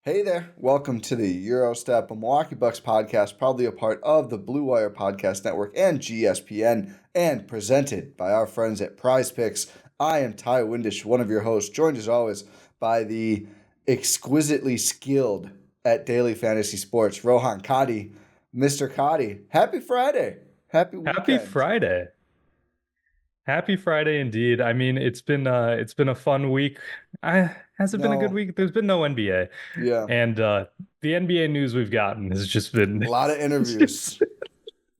Hey there, welcome to the Gyro Step, a Milwaukee Bucks podcast, proudly a part of the Blue Wire Podcast Network and GSPN, and presented by our friends at Prize Picks. I am Ti Windisch, one of your hosts, joined as always by the exquisitely skilled at Daily Fantasy Sports, Rohan Katti. Mr. Katti, happy Friday. Happy weekend. Happy Friday. Happy Friday indeed. I mean, it's been a fun week. Has it been a good week? There's been no NBA. Yeah. And the NBA news we've gotten has just been a lot of interviews.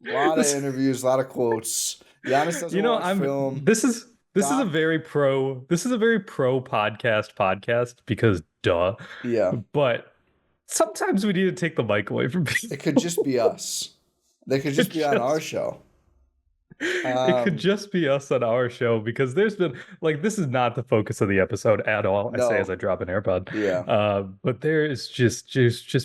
A lot of interviews, a lot of quotes. Giannis doesn't watch film. This is a very pro podcast because duh. Yeah. But sometimes we need to take the mic away from people. It could just be us. They could just be on our show. It could just be us on our show because there's been this is not the focus of the episode at all. I say as I drop an AirPod. Yeah. But there is just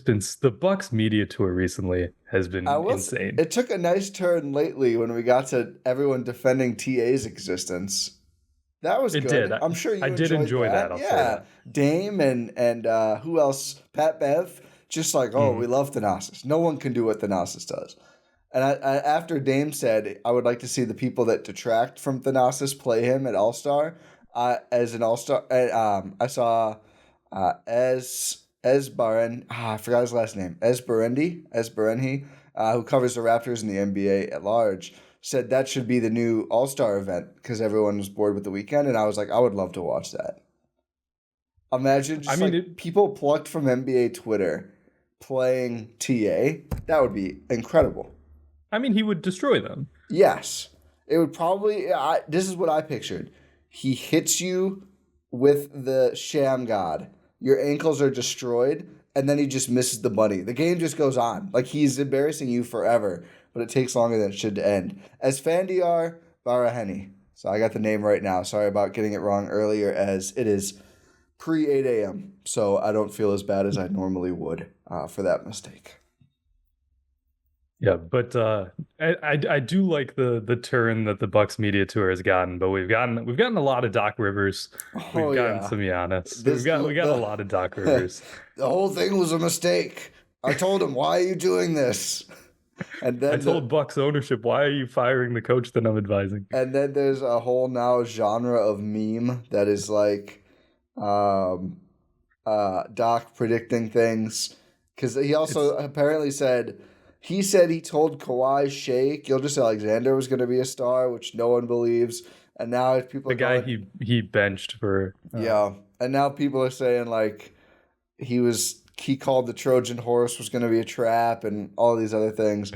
been the Bucks media tour recently has been insane. It took a nice turn lately when we got to everyone defending TA's existence. That was good. It did. I'm sure you did enjoy that. I'll say that. Dame and who else? Pat Bev. Just we love Thanasis. No one can do what Thanasis does. And I, after Dame said, I would like to see the people that detract from Thanasis play him at All-Star as an All-Star. I saw Esbaren. I forgot his last name. Esberendi, who covers the Raptors in the NBA at large, said that should be the new All-Star event because everyone was bored with the weekend. And I was like, I would love to watch that. Imagine people plucked from NBA Twitter playing TA. That would be incredible. I mean, he would destroy them. Yes. It would probably... this is what I pictured. He hits you with the Sham God. Your ankles are destroyed, and then he just misses the money. The game just goes on. He's embarrassing you forever, but it takes longer than it should to end. Esfandiar Baraheni. So I got the name right now. Sorry about getting it wrong earlier, as it is pre-8 a.m., so I don't feel as bad as I normally would for that mistake. Yeah, but I do like the turn that the Bucks media tour has gotten, but we've gotten a lot of Doc Rivers. We've gotten some Giannis. We got a lot of Doc Rivers. The whole thing was a mistake. I told him, "Why are you doing this?" And then I told Bucks ownership, "Why are you firing the coach that I'm advising?" And then there's a whole now genre of meme that is Doc predicting things because he also apparently said. He said he told Kawhi Shea Gilgeous-Alexander was going to be a star, which no one believes. And now people the guy he benched for yeah. And now people are saying he called the Trojan horse was going to be a trap and all these other things.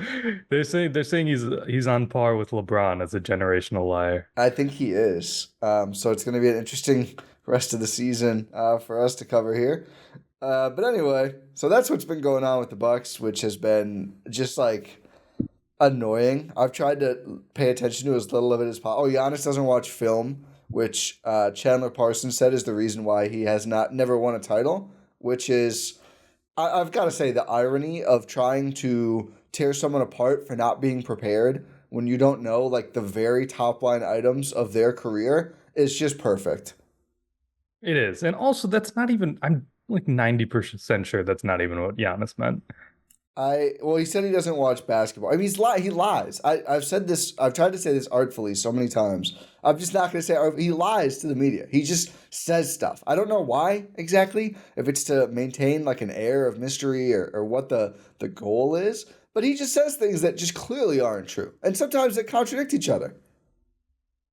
They're saying he's on par with LeBron as a generational liar. I think he is. So it's going to be an interesting rest of the season for us to cover here. But anyway, so that's what's been going on with the Bucks, which has been just annoying. I've tried to pay attention to as little of it as possible. Oh, Giannis doesn't watch film, which Chandler Parsons said is the reason why he has never won a title, which is, I've got to say, the irony of trying to tear someone apart for not being prepared when you don't know the very top line items of their career is just perfect. It is. And also that's not even, I'm 90% sure that's not even what Giannis meant. He said he doesn't watch basketball. I mean, he lies. I've said this. I've tried to say this artfully so many times. I'm just not going to say he lies to the media. He just says stuff. I don't know why exactly. If it's to maintain an air of mystery or what the goal is, but he just says things that just clearly aren't true, and sometimes they contradict each other.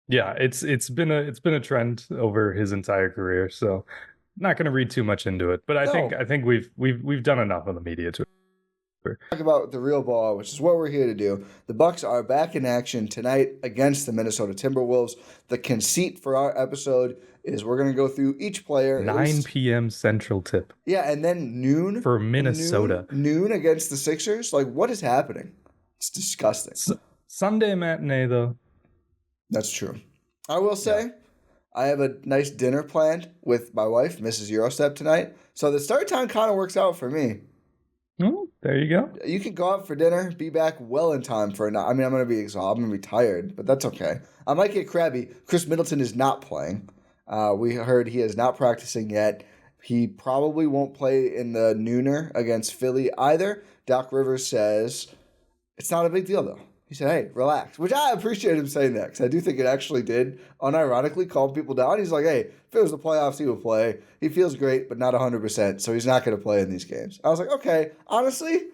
Yeah, it's been a trend over his entire career. So. Not going to read too much into it, but I think we've done enough on the media to talk about the real ball, which is what we're here to do. The Bucks are back in action tonight against the Minnesota Timberwolves. The conceit for our episode is we're going to go through each player. 9 p.m. Central tip. Yeah, and then noon for Minnesota. Noon against the Sixers. What is happening? It's disgusting. Sunday matinee though. That's true. I will say. Yeah. I have a nice dinner planned with my wife, Mrs. Gyro Step, tonight. So the start time kind of works out for me. Oh, there you go. You can go out for dinner, be back well in time for a night. I mean, I'm going to be exhausted. I'm going to be tired, but that's okay. I might get crabby. Chris Middleton is not playing. We heard he is not practicing yet. He probably won't play in the nooner against Philly either. Doc Rivers says it's not a big deal, though. He said, hey, relax, which I appreciate him saying that because I do think it actually did, unironically, calm people down. He's like, hey, if it was the playoffs, he would play. He feels great, but not 100%, so he's not going to play in these games. I was like, okay, honestly,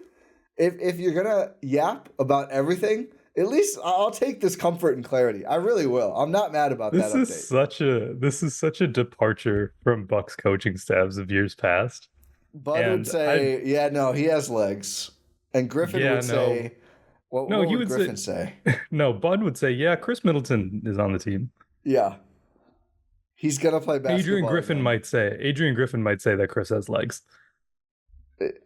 if you're going to yap about everything, at least I'll take this comfort and clarity. I really will. I'm not mad about that update. This is such a departure from Bucks coaching staffs of years past. Bud would say, he has legs. And Griffin would say... What would Griffin say? No, Bud would say, yeah, Chris Middleton is on the team. Yeah. He's going to play basketball. Adrian Griffin might say that Chris has legs.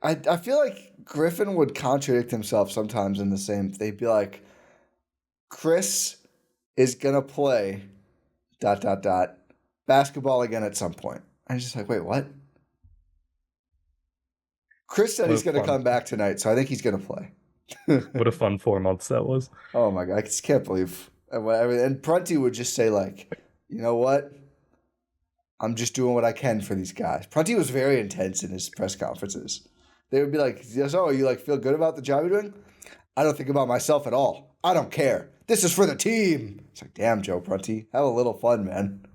I feel like Griffin would contradict himself sometimes in the same. They'd be like, Chris is going to play ... basketball again at some point. I'm just like, wait, what? Chris said he's going to come back tonight, so I think he's going to play. What a fun 4 months that was. Oh my God, I just can't believe whatever. And Prunty would just say like, you know what? I'm just doing what I can for these guys. Prunty was very intense in his press conferences. They would be like, so you like feel good about the job you're doing? I don't think about myself at all. I don't care. This is for the team. It's like, damn, Joe Prunty, have a little fun, man.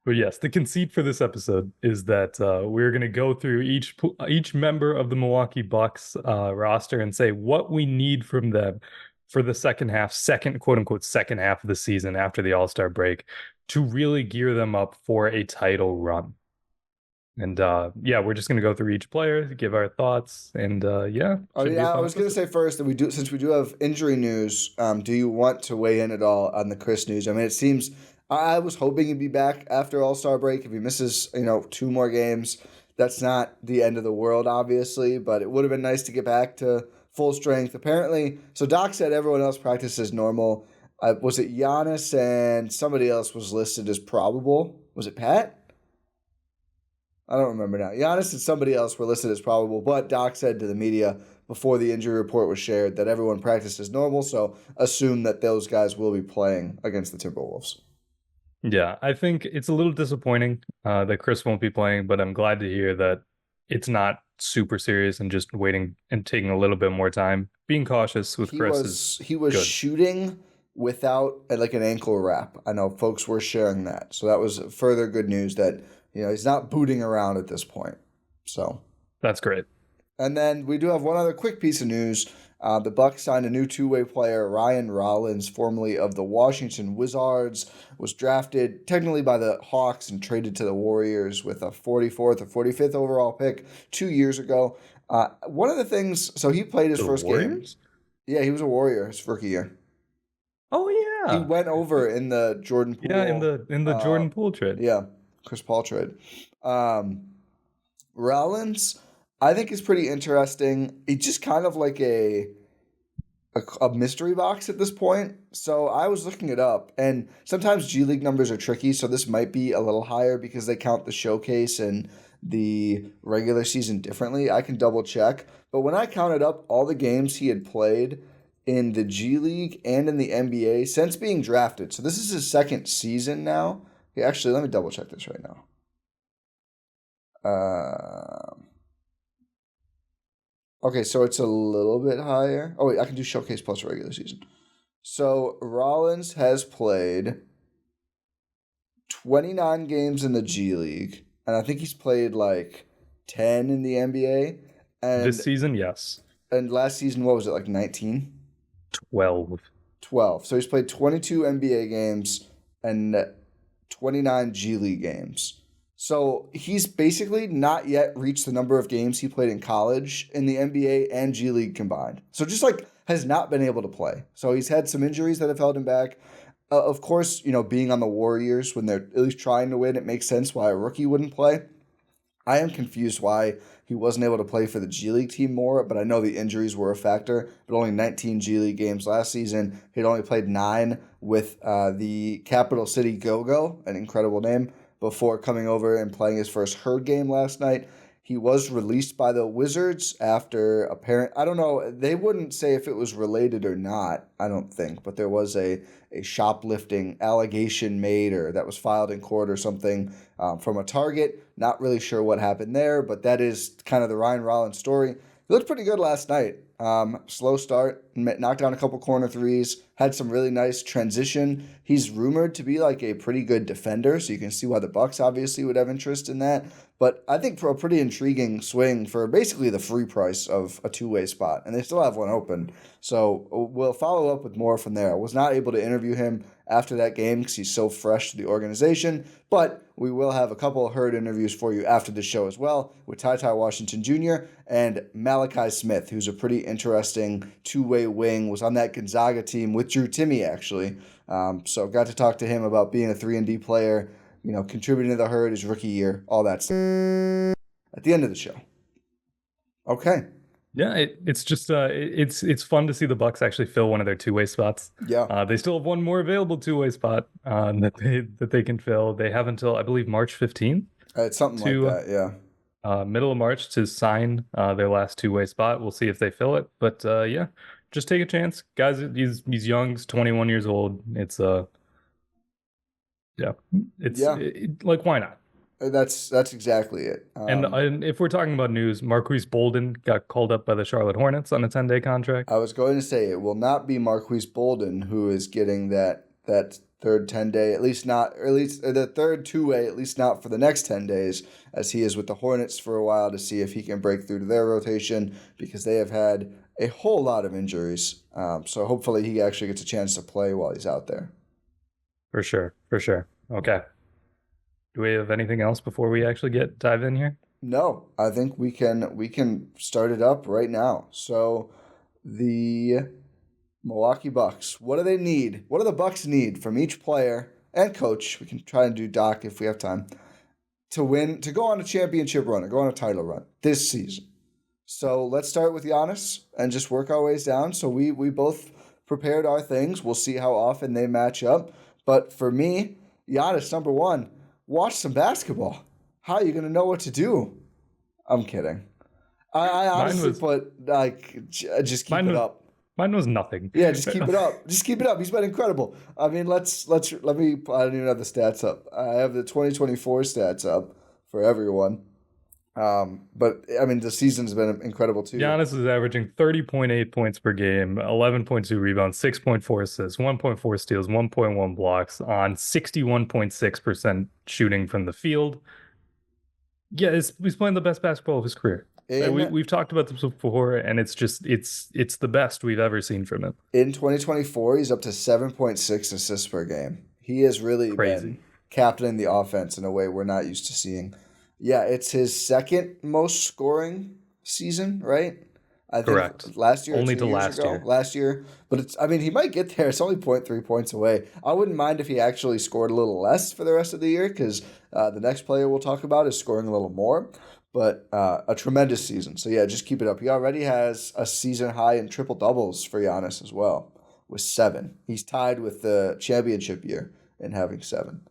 But yes, the conceit for this episode is that we're going to go through each member of the Milwaukee Bucks roster and say what we need from them for the second quote unquote second half of the season after the All-Star break to really gear them up for a title run. And we're just going to go through each player, give our thoughts, and I was going to say first that since we do have injury news, do you want to weigh in at all on the Chris news? I mean, it seems. I was hoping he'd be back after All-Star break. If he misses, 2 more games, that's not the end of the world, obviously, but it would have been nice to get back to full strength. Apparently, so Doc said everyone else practices normal. Was it Giannis and somebody else was listed as probable? Was it Pat? I don't remember now. Giannis and somebody else were listed as probable, but Doc said to the media before the injury report was shared that everyone practices normal, so assume that those guys will be playing against the Timberwolves. Yeah, I think it's a little disappointing that Chris won't be playing, but I'm glad to hear that it's not super serious and just waiting and taking a little bit more time. Being cautious with Chris He was good. Shooting without like an ankle wrap. I know folks were sharing that. So that was further good news that he's not booting around at this point. So that's great. And then we do have one other quick piece of news. The Bucks signed a new two-way player, Ryan Rollins, formerly of the Washington Wizards, was drafted technically by the Hawks and traded to the Warriors with a 44th or 45th overall pick 2 years ago. One of the things, so he played his first game. Yeah, he was a Warrior his rookie year. Oh yeah, he went over in the Jordan Poole. Yeah, in the Jordan Poole trade. Yeah, Chris Paul trade. Rollins, I think, is pretty interesting. He's just kind of like a mystery box at this point. So I was looking it up, and sometimes G League numbers are tricky, so this might be a little higher because they count the showcase and the regular season differently. I can double check. But when I counted up all the games he had played in the G League and in the NBA since being drafted, so this is his second season now. Okay, actually, let me double check this right now. Okay, so it's a little bit higher. Oh, wait, I can do showcase plus regular season. So Rollins has played 29 games in the G League, and I think he's played like 10 in the NBA. And this season, yes. And last season, what was it, like 19? 12. So he's played 22 NBA games and 29 G League games. So he's basically not yet reached the number of games he played in college in the NBA and G League combined. So just like has not been able to play. So he's had some injuries that have held him back. Of course, being on the Warriors when they're at least trying to win, it makes sense why a rookie wouldn't play. I am confused why he wasn't able to play for the G League team more, but I know the injuries were a factor. But only 19 G League games last season. He'd only played 9 with the Capital City Go-Go, an incredible name, before coming over and playing his first Herd game last night. He was released by the Wizards after I don't know, they wouldn't say if it was related or not, I don't think, but there was a shoplifting allegation made or that was filed in court or something from a Target. Not really sure what happened there, but that is kind of the Ryan Rollins story. He looked pretty good last night. Slow start, knocked down a couple corner threes, had some really nice transition. He's rumored to be like a pretty good defender, so you can see why the Bucks obviously would have interest in that. But I think for a pretty intriguing swing for basically the free price of a two-way spot, and they still have one open. So we'll follow up with more from there. I was not able to interview him after that game because he's so fresh to the organization, but we will have a couple of Herd interviews for you after the show as well with Ty Washington Jr. and Malachi Smith, who's a pretty interesting two-way wing, was on that Gonzaga team with Drew Timme, actually. So got to talk to him about being a 3-and-D player, contributing to the Herd his rookie year, all that stuff. At the end of the show. Okay. Yeah, it's just it's fun to see the Bucks actually fill one of their two-way spots. Yeah, they still have one more available two-way spot that they can fill. They have until I believe March 15th. It's something like that. Yeah, middle of March to sign their last two-way spot. We'll see if they fill it, but yeah, just take a chance, guys. He's young. He's 21 years old. It's like why not? That's exactly it. And if we're talking about news, Marquise Bolden got called up by the Charlotte Hornets on a 10-day contract. I was going to say it will not be Marquise Bolden who is getting that third 10-day, at least the third two-way, at least not for the next 10 days, as he is with the Hornets for a while to see if he can break through to their rotation because they have had a whole lot of injuries. So hopefully he actually gets a chance to play while he's out there. For sure. Okay. Do we have anything else before we actually dive in here? No, I think we can start it up right now. So the Milwaukee Bucks, what do they need? What do the Bucks need from each player and coach? We can try and do Doc if we have time to win, to go on a championship run or go on a title run this season. So let's start with Giannis and just work our ways down. So we both prepared our things. We'll see how often they match up. But for me, Giannis, number one. Watch some basketball. How are you going to know what to do? I'm kidding. I honestly just keep it up. Mine was nothing. Yeah, just keep it up. Just keep it up. He's been incredible. I mean, let me, I don't even have the stats up. I have the 2024 stats up for everyone. But I mean, the season's been incredible too. Giannis is averaging 30.8 points per game, 11.2 rebounds, 6.4 assists, 1.4 steals, 1.1 blocks on 61.6% shooting from the field. Yeah, he's playing the best basketball of his career. We've talked about this before, and it's the best we've ever seen from him. In 2024, he's up to 7.6 assists per game. He has really been captaining the offense in a way we're not used to seeing. Yeah, it's his second most scoring season, right? I think correct. Last year, only to last year. Last year, but he might get there. It's only 0.3 points away. I wouldn't mind if he actually scored a little less for the rest of the year because the next player we'll talk about is scoring a little more. But a tremendous season. So yeah, just keep it up. He already has a season high in triple doubles for Giannis as well, with 7. He's tied with the championship year in having 7.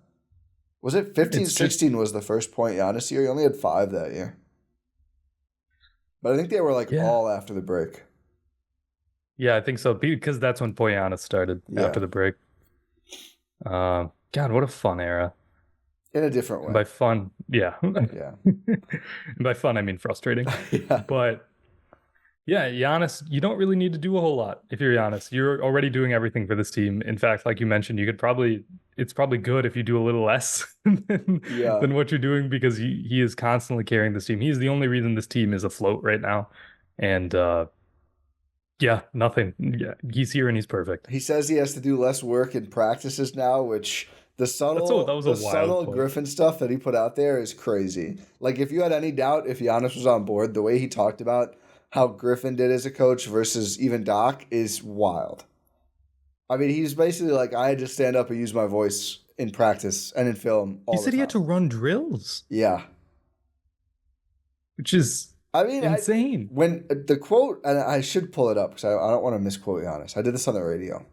Was it 15-16 was the first point Giannis year? He only had 5 that year. But I think they were all after the break. Yeah, I think so. Because that's when Giannis started after the break. God, what a fun era. In a different way. And by fun, yeah. Yeah. And by fun, I mean frustrating. Yeah. But yeah, Giannis, you don't really need to do a whole lot if you're Giannis. You're already doing everything for this team. In fact, like you mentioned, it's probably good if you do a little less than what you're doing because he is constantly carrying this team. He's the only reason this team is afloat right now. And nothing. Yeah, he's here and he's perfect. He says he has to do less work in practices now, which the subtle Griffin stuff that he put out there is crazy. Like if you had any doubt if Giannis was on board, the way he talked about how Griffin did as a coach versus even Doc is wild. I mean, he's basically like, I had to stand up and use my voice in practice and in film all the time. He said he had to run drills. Yeah. Which is insane. When the quote, and I should pull it up because I don't want to misquote Giannis. I did this on the radio.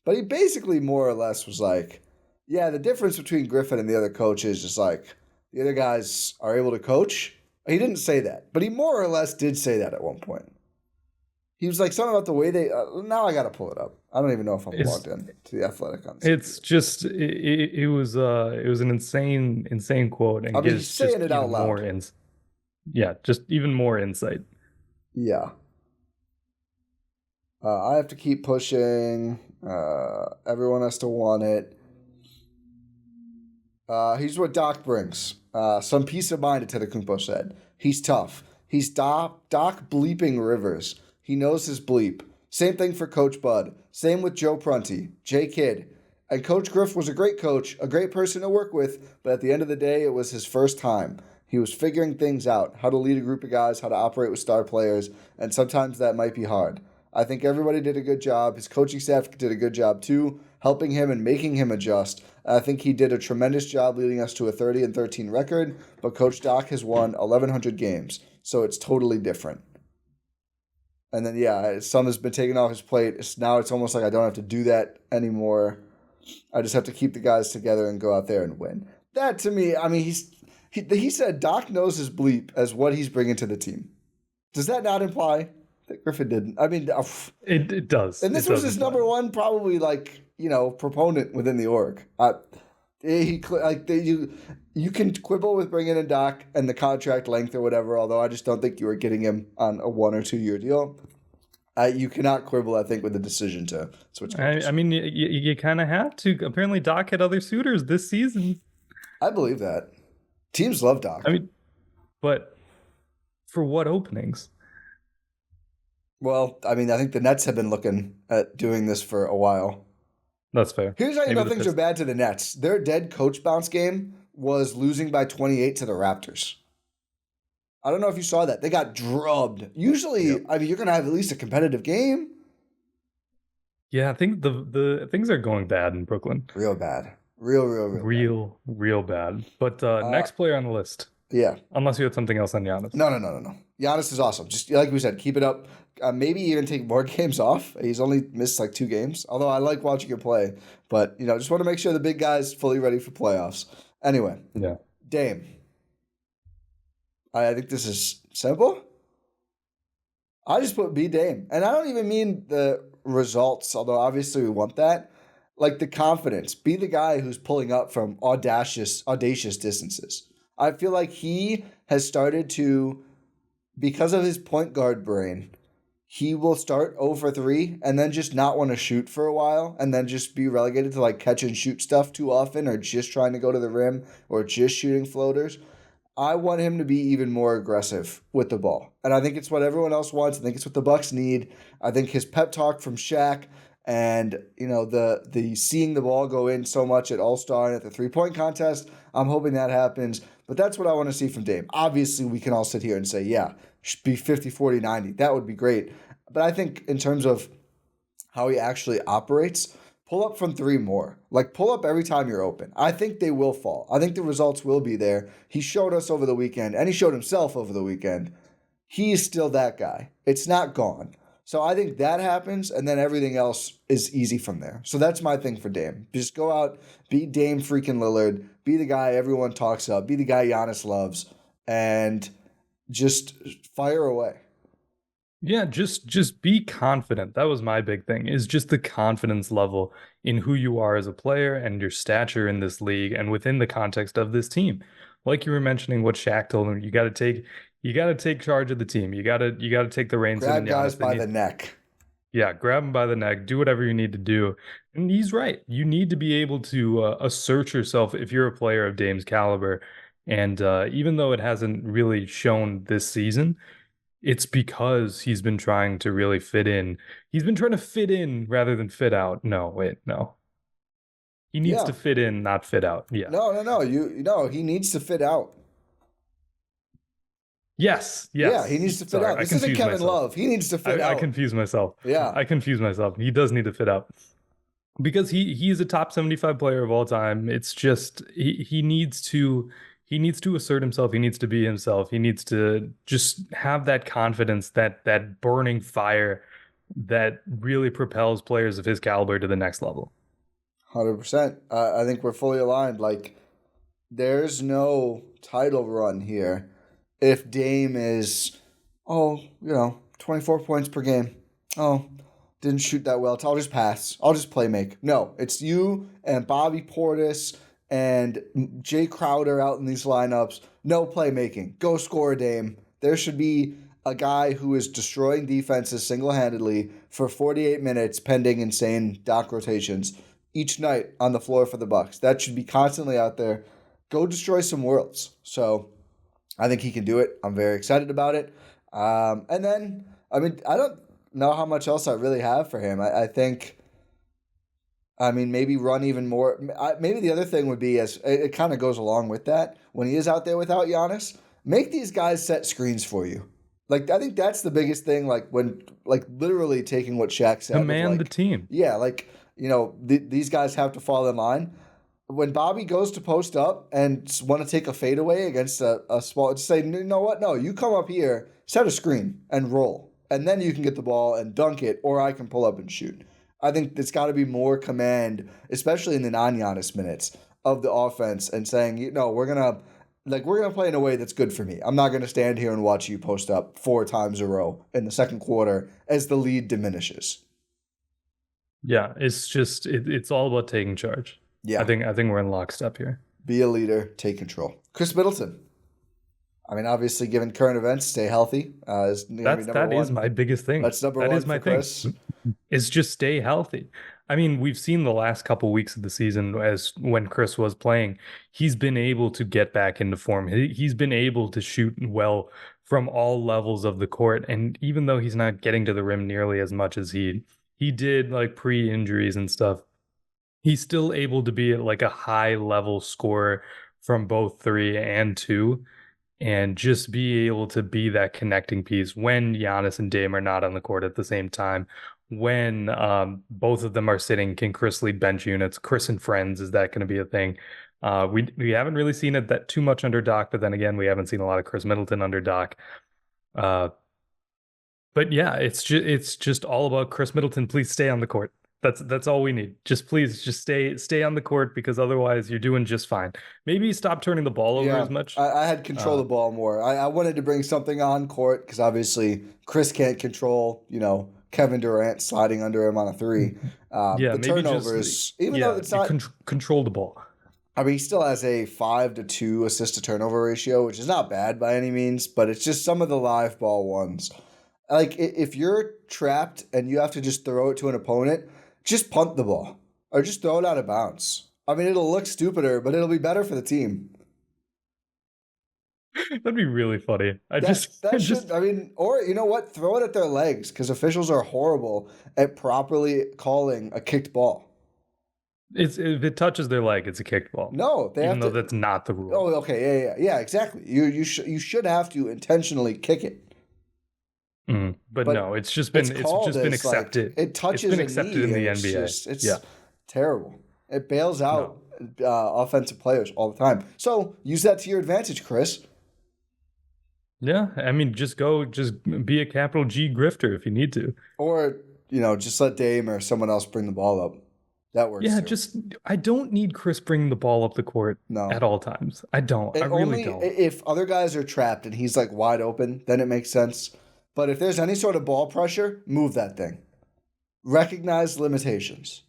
But he basically more or less was like, yeah, the difference between Griffin and the other coaches is like the other guys are able to coach. He didn't say that, but he more or less did say that at one point. He was like something about the way they. Now I got to pull it up. I don't even know if I'm logged in to the Athletic on this. It's just it was an insane quote, and he's saying it out loud. Just even more insight. Yeah. I have to keep pushing. Everyone has to want it. Here's what Doc brings. Some peace of mind, Antetokounmpo said. He's tough. He's Doc bleeping Rivers. He knows his bleep. Same thing for Coach Bud. Same with Joe Prunty, J. Kidd. And Coach Griff was a great coach, a great person to work with, but at the end of the day, it was his first time. He was figuring things out, how to lead a group of guys, how to operate with star players, and sometimes that might be hard. I think everybody did a good job. His coaching staff did a good job too, helping him and making him adjust. I think he did a tremendous job leading us to a 30-13 record, but Coach Doc has won 1,100 games, so it's totally different. And then, some has been taken off his plate. Now it's almost like I don't have to do that anymore. I just have to keep the guys together and go out there and win. That, to me, I mean, he said Doc knows his bleep as what he's bringing to the team. Does that not imply that Griffin didn't? I mean, it does. And this was his number one, probably proponent within the org. You can quibble with bringing in Doc and the contract length or whatever. Although I just don't think you were getting him on a 1 or 2 year deal. You cannot quibble, I think, with the decision to switch coaches. I mean, you kind of have to. Apparently, Doc had other suitors this season. I believe that. Teams love Doc. I mean, but for what openings? Well, I mean, I think the Nets have been looking at doing this for a while. That's fair. Here's how you know things are bad to the Nets. Their dead coach bounce game was losing by 28 to the Raptors. I don't know if you saw that. They got drubbed. Usually, I mean, you're going to have at least a competitive game. Yeah, I think the things are going bad in Brooklyn. Real bad. Real bad. But next player on the list. Yeah. Unless you had something else on Giannis. No. Giannis is awesome. Just like we said, keep it up. Maybe even take more games off. He's only missed 2 games. Although I like watching him play. But, just want to make sure the big guy's fully ready for playoffs. Anyway. Yeah. Dame. I think this is simple. I just put B Dame. And I don't even mean the results, although obviously we want that. Like the confidence. Be the guy who's pulling up from audacious distances. I feel like he has started to, because of his point guard brain, he will start 0 for 3 and then just not want to shoot for a while and then just be relegated to catch and shoot stuff too often or just trying to go to the rim or just shooting floaters. I want him to be even more aggressive with the ball. And I think it's what everyone else wants. I think it's what the Bucks need. I think his pep talk from Shaq and, the seeing the ball go in so much at All-Star and at the 3-point contest, I'm hoping that happens. But that's what I want to see from Dame. Obviously, we can all sit here and say, yeah, should be 50, 40, 90. That would be great. But I think in terms of how he actually operates, pull up from 3 more. Pull up every time you're open. I think they will fall. I think the results will be there. He showed us over the weekend, and he showed himself over the weekend. He is still that guy. It's not gone. So I think that happens, and then everything else is easy from there. So that's my thing for Dame. Just go out, be Dame freaking Lillard, be the guy everyone talks up, be the guy Giannis loves, and just fire away. Yeah, just be confident. That was my big thing, is just the confidence level in who you are as a player and your stature in this league and within the context of this team. Like you were mentioning what Shaq told him, you got to take charge of the team. You got to take the reins. Grab guys by the neck. Yeah, grab them by the neck. Do whatever you need to do. And he's right. You need to be able to assert yourself if you're a player of Dame's caliber. And even though it hasn't really shown this season, it's because he's been trying to really fit in. He's been trying to fit in rather than fit out. No. He needs to fit in, not fit out. Yeah. No. He needs to fit out. Yes. Yeah, he needs to fit out. This isn't Kevin Love. He needs to fit out. I confuse myself. Yeah. I confuse myself. He does need to fit out. Because he is a top 75 player of all time. It's just he needs to assert himself. He needs to be himself. He needs to just have that confidence, that burning fire that really propels players of his caliber to the next level. 100%. I think we're fully aligned. There's no title run here if Dame is, 24 points per game. Oh, didn't shoot that well. I'll just pass. I'll just play make. No, it's you and Bobby Portis and Jay Crowder out in these lineups. No playmaking. Go score, Dame. There should be a guy who is destroying defenses single-handedly for 48 minutes pending insane doc rotations each night on the floor for the Bucks. That should be constantly out there. Go destroy some worlds. So I think he can do it. I'm very excited about it. And then, I don't know how much else I really have for him. I think, maybe run even more. Maybe the other thing would be, as it kind of goes along with that, when he is out there without Giannis, make these guys set screens for you. Like, I think that's the biggest thing, literally taking what Shaq said. Command the team. Yeah, these guys have to fall in line. When Bobby goes to post up and want to take a fadeaway against a small, just say, you know what? No, you come up here, set a screen, and roll. And then you can get the ball and dunk it, or I can pull up and shoot. I think there's got to be more command, especially in the non-Giannis minutes of the offense, and saying, we're gonna play in a way that's good for me. I'm not gonna stand here and watch you post up 4 times a row in the second quarter as the lead diminishes. Yeah, it's just it's all about taking charge. Yeah, I think we're in lockstep here. Be a leader, take control. Chris Middleton. Obviously, given current events, stay healthy. That is my biggest thing. That's number one. That is my thing. Chris. Is just stay healthy. We've seen the last couple weeks of the season as when Chris was playing, he's been able to get back into form. He's been able to shoot well from all levels of the court. And even though he's not getting to the rim nearly as much as he did pre-injuries and stuff, he's still able to be at a high level scorer from both 3 and 2. And just be able to be that connecting piece when Giannis and Dame are not on the court at the same time. When both of them are sitting, can Chris lead bench units? Chris and friends, is that going to be a thing? We haven't really seen it that too much under Doc, but then again, we haven't seen a lot of Chris Middleton under Doc. But yeah, it's just all about Chris Middleton. Please stay on the court. That's all we need. Please stay on the court, because otherwise you're doing just fine. Maybe stop turning the ball over as much. I had control the ball more. I wanted to bring something on court because obviously Chris can't control, Kevin Durant sliding under him on a 3. The turnovers, though it's not control the ball. He still has a 5-to-2 assist to turnover ratio, which is not bad by any means, but it's just some of the live ball ones. If you're trapped and you have to just throw it to an opponent, just punt the ball or just throw it out of bounds. It'll look stupider, but it'll be better for the team. That'd be really funny. Or you know what? Throw it at their legs, because officials are horrible at properly calling a kicked ball. If it touches their leg, it's a kicked ball. No, even though that's not the rule. Oh, okay, yeah, exactly. You should have to intentionally kick it. But no, it's just been accepted. It touches. It's been accepted in the NBA. It's terrible. It bails out offensive players all the time. So use that to your advantage, Chris. Yeah, just be a capital G grifter if you need to, or just let Dame or someone else bring the ball up. That works. Yeah, too. I don't need Chris bringing the ball up the court at all times. I don't. I really don't. If other guys are trapped and he's wide open, then it makes sense. But if there's any sort of ball pressure, move that thing. Recognize limitations.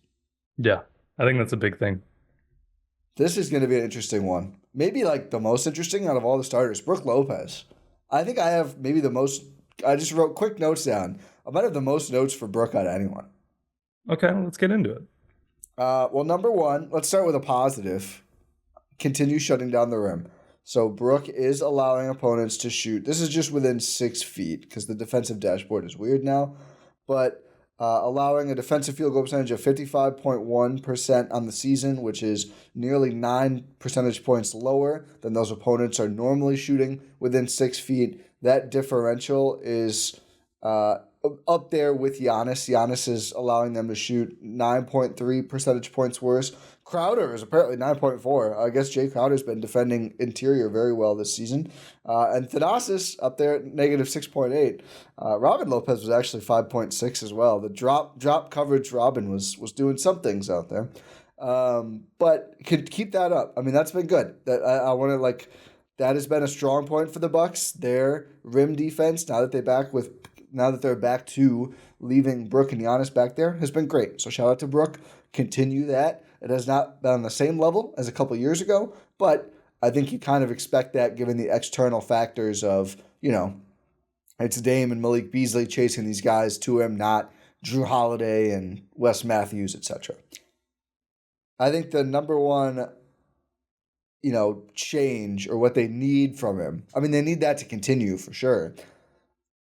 Yeah, I think that's a big thing. This is going to be an interesting one. Maybe the most interesting out of all the starters, Brook Lopez. I think I have maybe the most. I just wrote quick notes down. I might have the most notes for Brook out of anyone. Okay, let's get into it. Well, number one, let's start with a positive. Continue shutting down the rim. So Brook is allowing opponents to shoot. This is just within 6 feet because the defensive dashboard is weird now. But allowing a defensive field goal percentage of 55.1% on the season, which is nearly 9 percentage points lower than those opponents are normally shooting within 6 feet. That differential is up there with Giannis. Giannis is allowing them to shoot 9.3 percentage points worse. Crowder is apparently 9.4. I guess Jay Crowder's been defending interior very well this season. And Thanasis up there at negative 6.8. Robin Lopez was actually 5.6 as well. The drop coverage Robin was doing some things out there. But could keep that up. That's been good. That I want to that has been a strong point for the Bucks. Their rim defense, now that they're back to leaving Brook and Giannis back there, has been great. So shout out to Brook. Continue that. It has not been on the same level as a couple years ago, but I think you kind of expect that given the external factors of, it's Dame and Malik Beasley chasing these guys to him, not Drew Holiday and Wes Matthews, etc. I think the number one, change or what they need from him, they need that to continue for sure.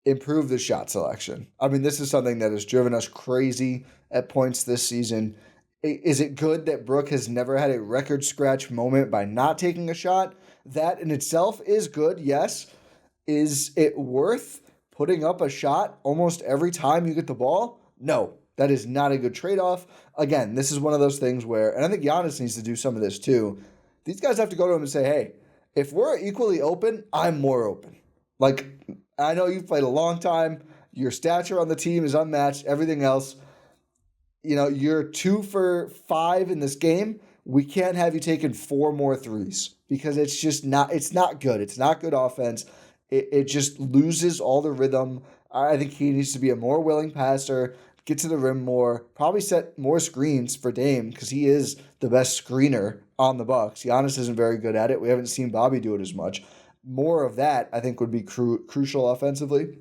Improve the shot selection. This is something that has driven us crazy at points this season. Is it good that Brook has never had a record scratch moment by not taking a shot? That in itself is good, yes. Is it worth putting up a shot almost every time you get the ball? No, that is not a good trade-off. Again, this is one of those things where, and I think Giannis needs to do some of this too, these guys have to go to him and say, hey, if we're equally open, I'm more open. Like, I know you've played a long time. Your stature on the team is unmatched. Everything else, you're 2 for 5 in this game. We can't have you taking 4 more threes because it's not good. It's not good offense. It just loses all the rhythm. I think he needs to be a more willing passer, get to the rim more, probably set more screens for Dame because he is the best screener on the Bucks. Giannis isn't very good at it. We haven't seen Bobby do it as much. More of that, I think, would be crucial offensively.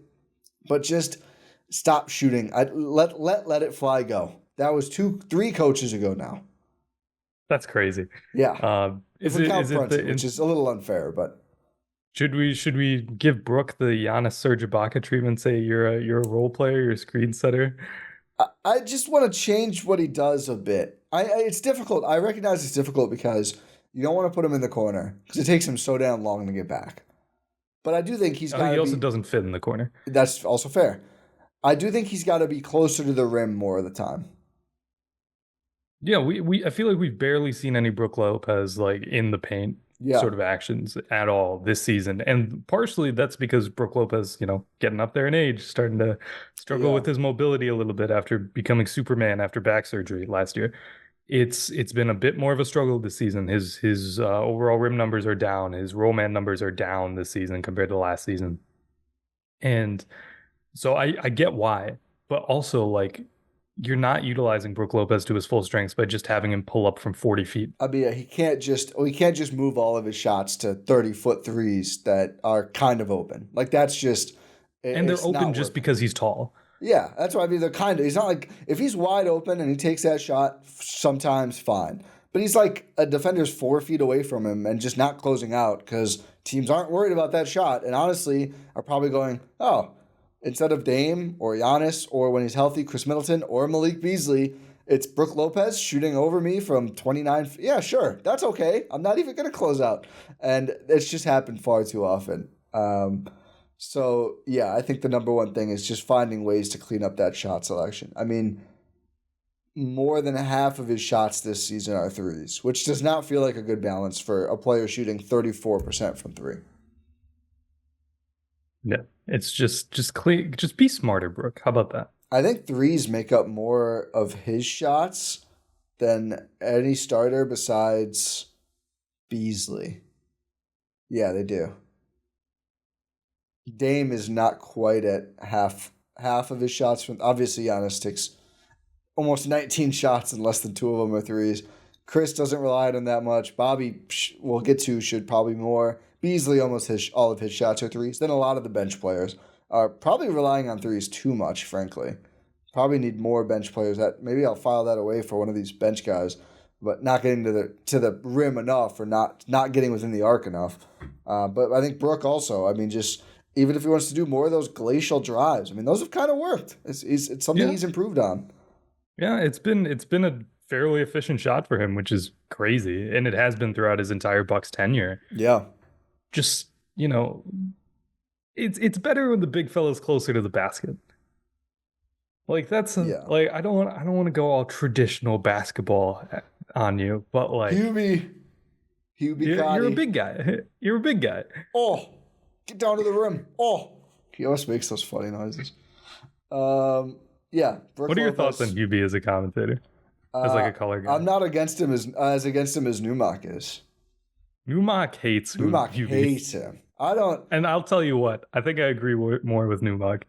But just stop shooting. Let it fly go. That was 3 coaches ago now. That's crazy. Yeah. Which is a little unfair, but should we give Brook the Giannis Serge Ibaka treatment? Say you're a role player, you're a screen setter. I just want to change what he does a bit. It's difficult. I recognize it's difficult because you don't want to put him in the corner because it takes him so damn long to get back. But I do think he also doesn't fit in the corner. That's also fair. I do think he's got to be closer to the rim more of the time. Yeah, I feel like we've barely seen any Brook Lopez like in the paint sort of actions at all this season. And partially that's because Brook Lopez, getting up there in age, starting to struggle with his mobility a little bit after becoming Superman after back surgery last year. It's been a bit more of a struggle this season. His overall rim numbers are down. His roll man numbers are down this season compared to last season. And so I get why, but also like you're not utilizing Brook Lopez to his full strengths by just having him pull up from 40 feet. He can't just move all of his shots to 30-foot threes that are kind of open. Like that's just and they're open just because he's tall. Yeah, that's what they're kind of. He's not like if he's wide open and he takes that shot, sometimes fine. But he's like a defender's 4 feet away from him and just not closing out because teams aren't worried about that shot and honestly are probably going, oh, instead of Dame or Giannis or when he's healthy, Chris Middleton or Malik Beasley, it's Brook Lopez shooting over me from 29. Yeah, sure. That's okay. I'm not even going to close out. And it's just happened far too often. So, yeah, I think the number one thing is just finding ways to clean up that shot selection. More than half of his shots this season are threes, which does not feel like a good balance for a player shooting 34% from 3. Yeah, it's just clean. Just be smarter, Brook. How about that? I think threes make up more of his shots than any starter besides Beasley. Yeah, they do. Dame is not quite at half of his shots from. Obviously, Giannis takes almost 19 shots and less than 2 of them are threes. Chris doesn't rely on him that much. Bobby, we'll get to, should probably more. Beasley almost all of his shots are threes. Then a lot of the bench players are probably relying on threes too much, frankly. Probably need more bench players. That maybe I'll file that away for one of these bench guys, but not getting to the rim enough or not getting within the arc enough. But I think Brook also. Just even if he wants to do more of those glacial drives, those have kind of worked. It's something he's improved on. Yeah, it's been a fairly efficient shot for him, which is crazy, and it has been throughout his entire Bucks tenure. Yeah. Just, it's better when the big fella's closer to the basket. Like that's like I don't want to go all traditional basketball on you, but like Hubie you're a big guy. You're a big guy. Oh, get down to the rim. Oh, he always makes those funny noises. Yeah. What are your thoughts on Hubie as a commentator? As like a color guy? I'm not against him as against him as Newmark is. Newmark hates Newmark Hubie. hates him. I don't. And I'll tell you what, I think I agree more with Newmark.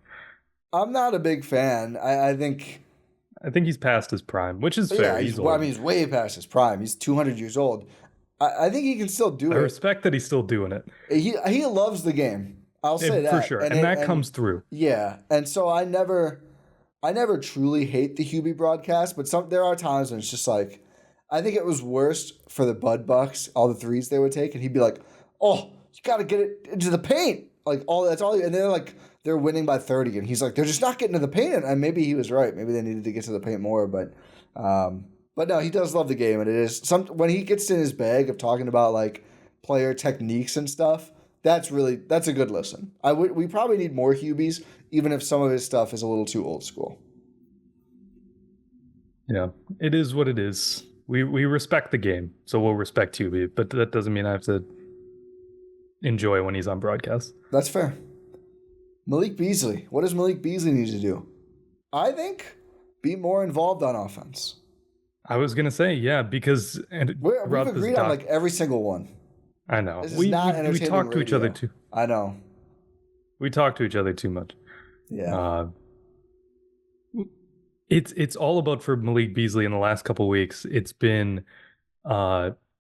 I'm not a big fan. I think he's past his prime, which is fair. Yeah, he's old. he's way past his prime. He's 200 years old. I think he can still do it. I respect that he's still doing it. He loves the game. I'll say that for sure, and that comes through. Yeah, and so I never truly hate the Hubie broadcast, but there are times when it's just like, I think it was worse for the Bud Bucks, all the threes they would take, and he'd be like, "Oh, you got to get it into the paint." Like that's all, and they're winning by 30, and he's like, "They're just not getting to the paint." And maybe he was right. Maybe they needed to get to the paint more, but no, he does love the game, and it is when he gets in his bag of talking about like player techniques and stuff. That's a good listen. We probably need more Hubies, even if some of his stuff is a little too old school. Yeah, it is what it is. We respect the game, so we'll respect Hubie, but that doesn't mean I have to enjoy when he's on broadcast. That's fair. Malik Beasley. What does Malik Beasley need to do? I think be more involved on offense. I was gonna say, yeah, because we've agreed on like every single one. I know. We talk to each other too. I know. We talk to each other too much. Yeah. It's all about for Malik Beasley in the last couple of weeks. It's been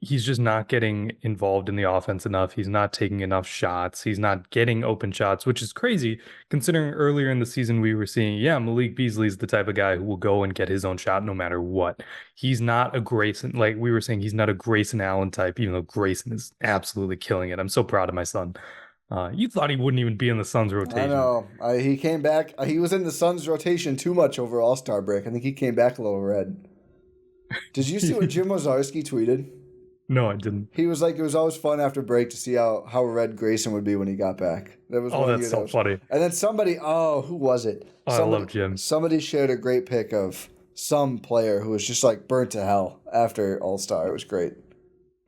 he's just not getting involved in the offense enough. He's not taking enough shots. He's not getting open shots, which is crazy considering earlier in the season we were seeing, Malik Beasley's the type of guy who will go and get his own shot no matter what. He's not a Grayson, like we were saying, he's not a Grayson Allen type, even though Grayson is absolutely killing it. I'm so proud of my son. You thought he wouldn't even be in the Suns rotation. I know. He came back. He was in the Suns rotation too much over All-Star break. I think he came back a little red. Did you see what Jim Ozarski tweeted? No, I didn't. He was like, it was always fun after break to see how red Grayson would be when he got back. That was that's so funny. And then somebody, who was it? I love Jim. Somebody shared a great pic of some player who was just like burnt to hell after All-Star. It was great.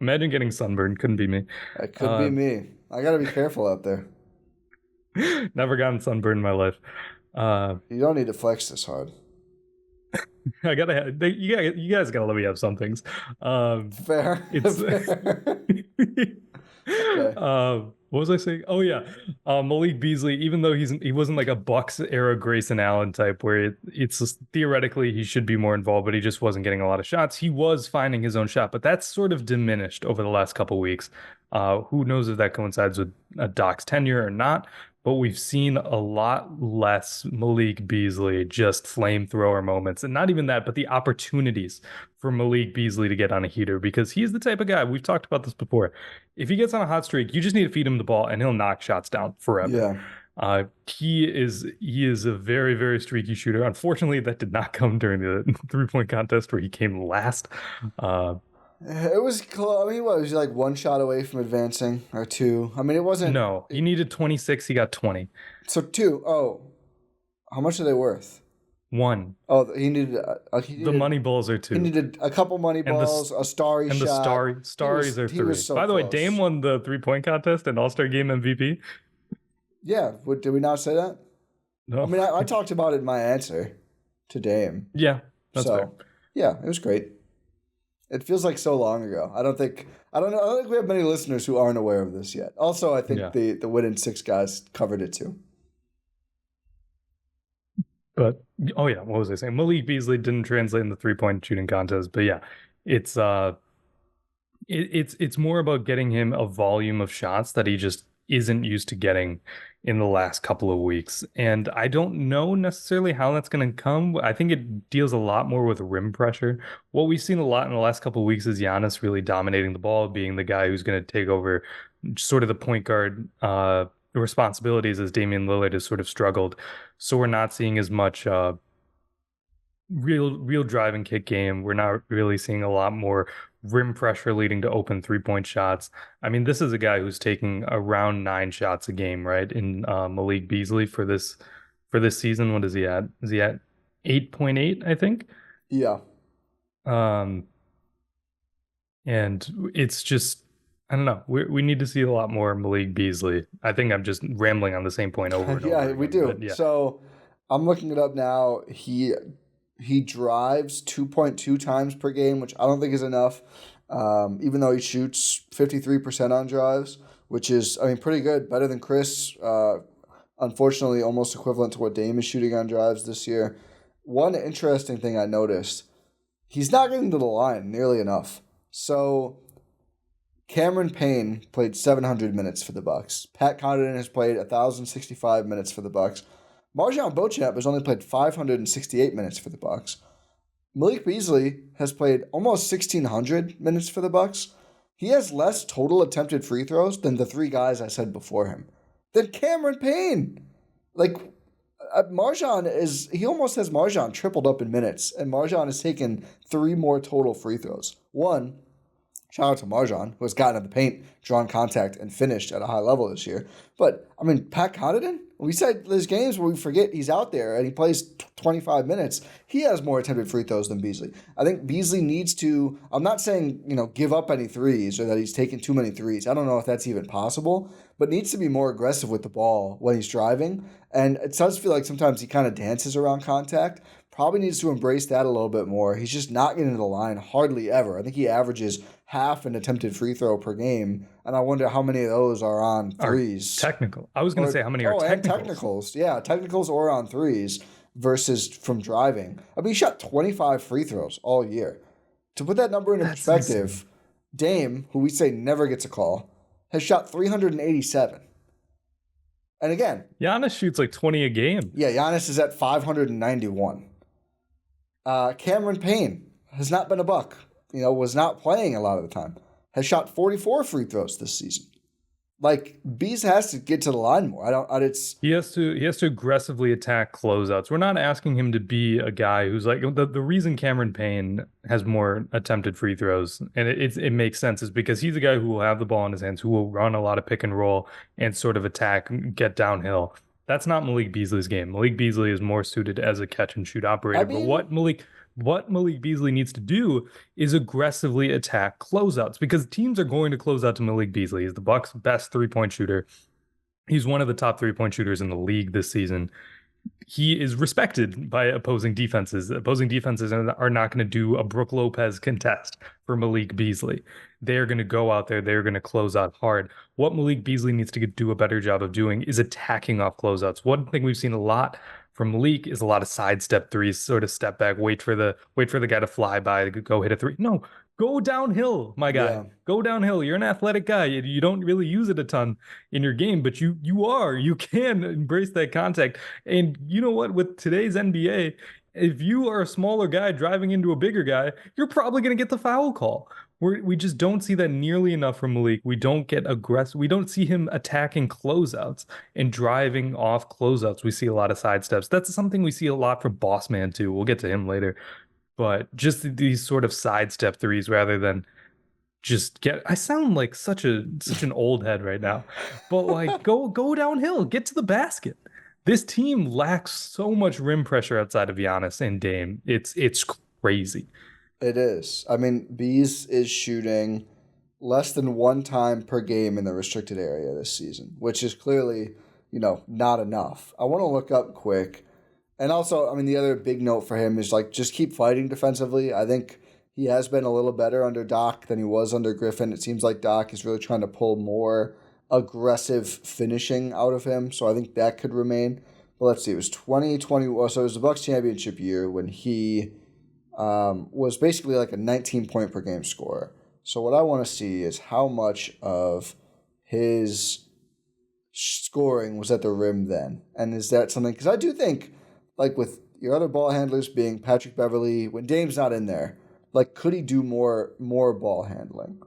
Imagine getting sunburned. Couldn't be me. It could be me. I got to be careful out there. Never gotten sunburned in my life. You don't need to flex this hard. I gotta have you guys gotta let me have some things. Fair. It's Fair. Okay. What was I saying? Oh yeah, Malik Beasley. Even though he wasn't like a Bucks era Grayson Allen type, where it's just, theoretically he should be more involved, but he just wasn't getting a lot of shots. He was finding his own shot, but that's sort of diminished over the last couple weeks. Who knows if that coincides with Doc's tenure or not? But we've seen a lot less Malik Beasley just flamethrower moments. And not even that, but the opportunities for Malik Beasley to get on a heater, because he's the type of guy, we've talked about this before. If he gets on a hot streak, you just need to feed him the ball and he'll knock shots down forever. Yeah. He is a very, very streaky shooter. Unfortunately, that did not come during the 3-point contest where he came last. It was close. I mean, what was he, like one shot away from advancing or two? I mean, it wasn't. No, he needed 26. He got 20. So 2. Oh, how much are they worth? 1. Oh, he needed. The money balls are 2. He needed a couple money balls, a starry shot. And the starries are 3. So By the way, close. Dame won the 3-point contest and All-Star Game MVP. Yeah, did we not say that? No. I mean, I talked about it in my answer to Dame. Yeah, that's fair. Yeah, it was great. It feels like so long ago. I don't think we have many listeners who aren't aware of this yet. Also, I think the Windisch 6 guys covered it too. But what was I saying? Malik Beasley didn't translate in the 3-point shooting contest, but yeah, it's more about getting him a volume of shots that he just isn't used to getting in the last couple of weeks. And I don't know necessarily how that's going to come. I think it deals a lot more with rim pressure. What we've seen a lot in the last couple of weeks is Giannis really dominating the ball, being the guy who's going to take over sort of the point guard responsibilities as Damian Lillard has sort of struggled. So we're not seeing as much real drive and kick game. We're not really seeing a lot more rim pressure leading to open 3-point shots. I mean, this is a guy who's taking around 9 shots a game, right? In Malik Beasley for this season. What is he at? Is he at 8.8, I think? Yeah. And it's just, I don't know. We need to see a lot more Malik Beasley. I think I'm just rambling on the same point over and over. Yeah, we do. Yeah. So I'm looking it up now. He drives 2.2 times per game, which I don't think is enough. even though he shoots 53% on drives, which is, pretty good, better than Chris. Unfortunately, almost equivalent to what Dame is shooting on drives this year. One interesting thing I noticed, he's not getting to the line nearly enough. So Cameron Payne played 700 minutes for the Bucks. Pat Connaughton has played 1,065 minutes for the Bucks. Marjan Beauchamp has only played 568 minutes for the Bucks. Malik Beasley has played almost 1,600 minutes for the Bucks. He has less total attempted free throws than the three guys I said before him. Then Cameron Payne. Marjan he almost has Marjan tripled up in minutes, and Marjan has taken 3 more total free throws. One, shout out to Marjan, who has gotten in the paint, drawn contact, and finished at a high level this year. But, Pat Connaughton, we said there's games where we forget he's out there and he plays 25 minutes. He has more attempted free throws than Beasley. I think Beasley needs to, I'm not saying, give up any threes or that he's taking too many threes. I don't know if that's even possible, but needs to be more aggressive with the ball when he's driving. And it does feel like sometimes he kind of dances around contact. Probably needs to embrace that a little bit more. He's just not getting to the line hardly ever. I think he averages half an attempted free throw per game, and I wonder how many of those are on threes. Technical. I was going to say how many are technicals. And technicals. Yeah, technicals or on threes versus from driving. He shot 25 free throws all year. To put that number into perspective, insane. Dame, who we say never gets a call, has shot 387. And again, Giannis shoots like 20 a game. Yeah, Giannis is at 591. Cameron Payne has not been a Buck. Was not playing a lot of the time. Has shot 44 free throws this season. Bees has to get to the line more. He has to aggressively attack closeouts. We're not asking him to be a guy who's like the reason Cameron Payne has more attempted free throws, and it makes sense, is because he's a guy who will have the ball in his hands, who will run a lot of pick and roll and sort of attack, get downhill. That's not Malik Beasley's game. Malik Beasley is more suited as a catch and shoot operator. But what Malik Beasley needs to do is aggressively attack closeouts, because teams are going to close out to Malik Beasley. He's the Bucks' best three-point shooter. He's one of the top three-point shooters in the league this season. He is respected by opposing defenses. Opposing defenses are not going to do a Brook Lopez contest for Malik Beasley. They're going to go out there. They're going to close out hard. What Malik Beasley needs to do a better job of doing is attacking off closeouts. One thing we've seen a lot from Malik is a lot of sidestep threes, sort of step back, wait for the guy to fly by, go hit a three. No, go downhill, my guy. Yeah. Go downhill. You're an athletic guy. You don't really use it a ton in your game, but you can embrace that contact. And you know what? With today's NBA, if you are a smaller guy driving into a bigger guy, you're probably going to get the foul call. We just don't see that nearly enough from Malik. We don't get aggressive. We don't see him attacking closeouts and driving off closeouts. We see a lot of sidesteps. That's something we see a lot from Boss Man too. We'll get to him later. But just these sort of sidestep threes rather than I sound like such an old head right now. But go downhill, get to the basket. This team lacks so much rim pressure outside of Giannis and Dame. It's crazy. It is. Bees is shooting less than one time per game in the restricted area this season, which is clearly, not enough. I want to look up quick. And also, the other big note for him is just keep fighting defensively. I think he has been a little better under Doc than he was under Griffin. It seems like Doc is really trying to pull more aggressive finishing out of him. So I think that could remain. But let's see. It was 2020. So it was the Bucks championship year when he was basically like a 19-point per game scorer. So what I want to see is how much of his scoring was at the rim then. And is that something? Because I do think, with your other ball handlers being Patrick Beverley, when Dame's not in there, could he do more ball handling?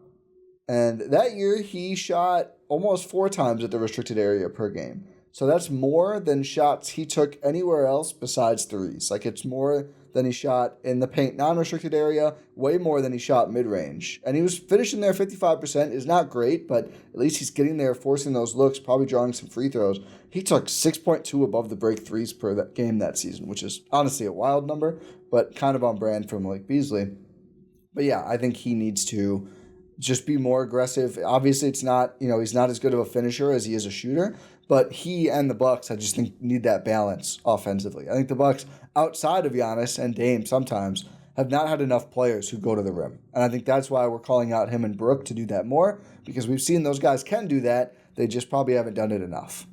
And that year he shot almost 4 times at the restricted area per game. So that's more than shots he took anywhere else besides threes. It's more than he shot in the paint non-restricted area, way more than he shot mid-range. And he was finishing there 55%. Is not great, but at least he's getting there, forcing those looks, probably drawing some free throws. He took 6.2 above the break threes per that game that season, which is honestly a wild number, but kind of on brand for Malik Beasley. But yeah, I think he needs to just be more aggressive. Obviously, it's not, he's not as good of a finisher as he is a shooter, but he and the Bucks, I just think, need that balance offensively. I think the Bucks, outside of Giannis and Dame sometimes, have not had enough players who go to the rim. And I think that's why we're calling out him and Brook to do that more, because we've seen those guys can do that. They just probably haven't done it enough.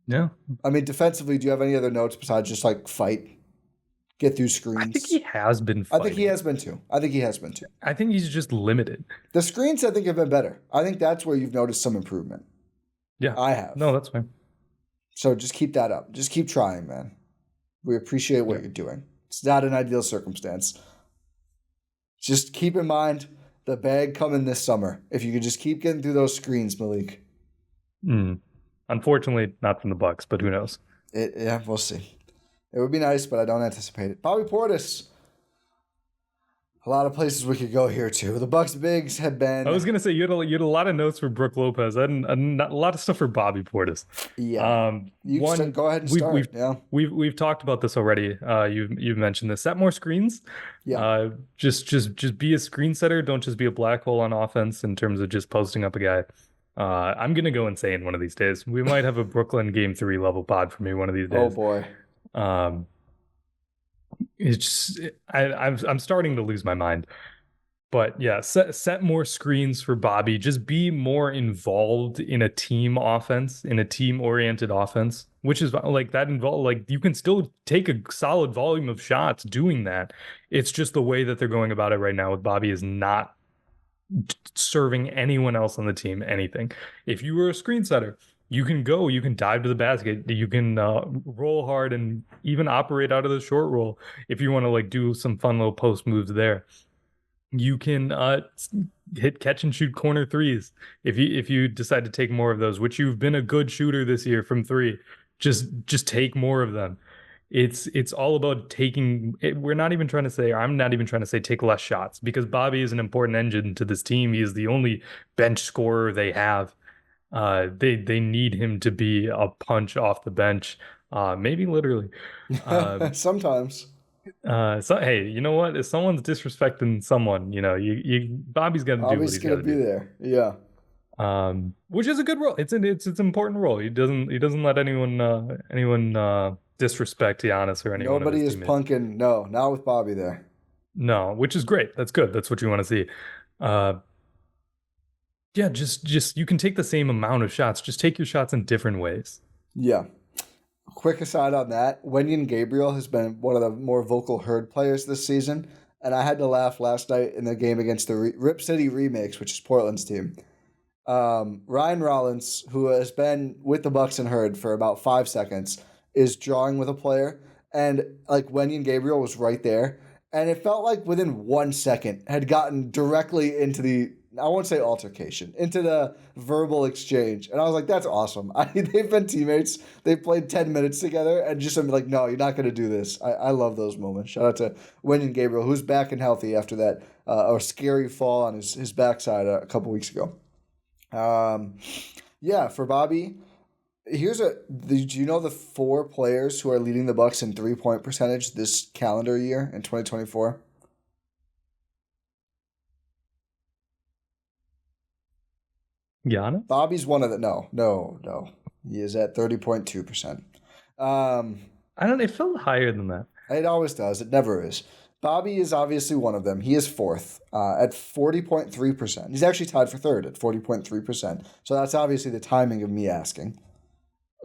Yeah. I mean, defensively, do you have any other notes besides just like fight, get through screens? I think he has been fighting. I think he has been too. I think he's just limited. The screens, I think, have been better. I think that's where you've noticed some improvement. Yeah. I have. No, that's fine. So just keep that up. Just keep trying, man. We appreciate what you're doing. It's not an ideal circumstance. Just keep in mind the bag coming this summer. If you could just keep getting through those screens, Malik. Unfortunately, not from the Bucks, but who knows? Yeah, we'll see. It would be nice, but I don't anticipate it. Bobby Portis. A lot of places we could go here too. The Bucks bigs have been. I was gonna say you had a lot of notes for Brook Lopez and a lot of stuff for Bobby Portis. Yeah. Go ahead and start. We've talked about this already. You've mentioned this. Set more screens. Yeah. Just be a screen setter. Don't just be a black hole on offense in terms of just posting up a guy. I'm gonna go insane one of these days. We might have a Brooklyn Game 3 level pod for me one of these days. Oh boy. It's I'm starting to lose my mind. But yeah, set more screens for Bobby. Just be more involved in a team offense, in a team-oriented offense, which is like that involved. Like you can still take a solid volume of shots doing that. It's just the way that they're going about it right now with Bobby is not serving anyone else on the team anything. If you were a screen setter, you can dive to the basket, you can roll hard and even operate out of the short roll if you want to like do some fun little post moves there. You can hit catch and shoot corner threes if you decide to take more of those, which you've been a good shooter this year from three. Just take more of them. It's all about taking. I'm not even trying to say take less shots, because Bobby is an important engine to this team. He is the only bench scorer they have. They need him to be a punch off the bench, maybe literally. Sometimes. So hey, you know what? If someone's disrespecting someone, Bobby's gonna do what he's gonna be there. Yeah. Which is a good role. It's an important role. He doesn't let anyone disrespect Giannis or anyone. Nobody is punking. No, not with Bobby there. No, which is great. That's good. That's what you want to see. Yeah, just you can take the same amount of shots. Just take your shots in different ways. Yeah. Quick aside on that, Wenyen Gabriel has been one of the more vocal Herd players this season, and I had to laugh last night in the game against the Rip City Remakes, which is Portland's team. Ryan Rollins, who has been with the Bucks and Herd for about 5 seconds, is drawing with a player, and like Wenyen Gabriel was right there, and it felt like within 1 second had gotten directly into the, I won't say altercation, into the verbal exchange. And I was like, that's awesome. They've been teammates. They've played 10 minutes together, and just I'm like, no, you're not going to do this. I love those moments. Shout out to Wenyen Gabriel, who's back and healthy after that scary fall on his backside a couple weeks ago. Yeah, for Bobby, do you know the 4 players who are leading the Bucks in 3-point percentage this calendar year in 2024? Giannis? Bobby's one of the no. He is at 30.2%. It felt higher than that. It always does. It never is. Bobby is obviously one of them. He is 4th at 40.3%. He's actually tied for 3rd at 40.3%. So that's obviously the timing of me asking.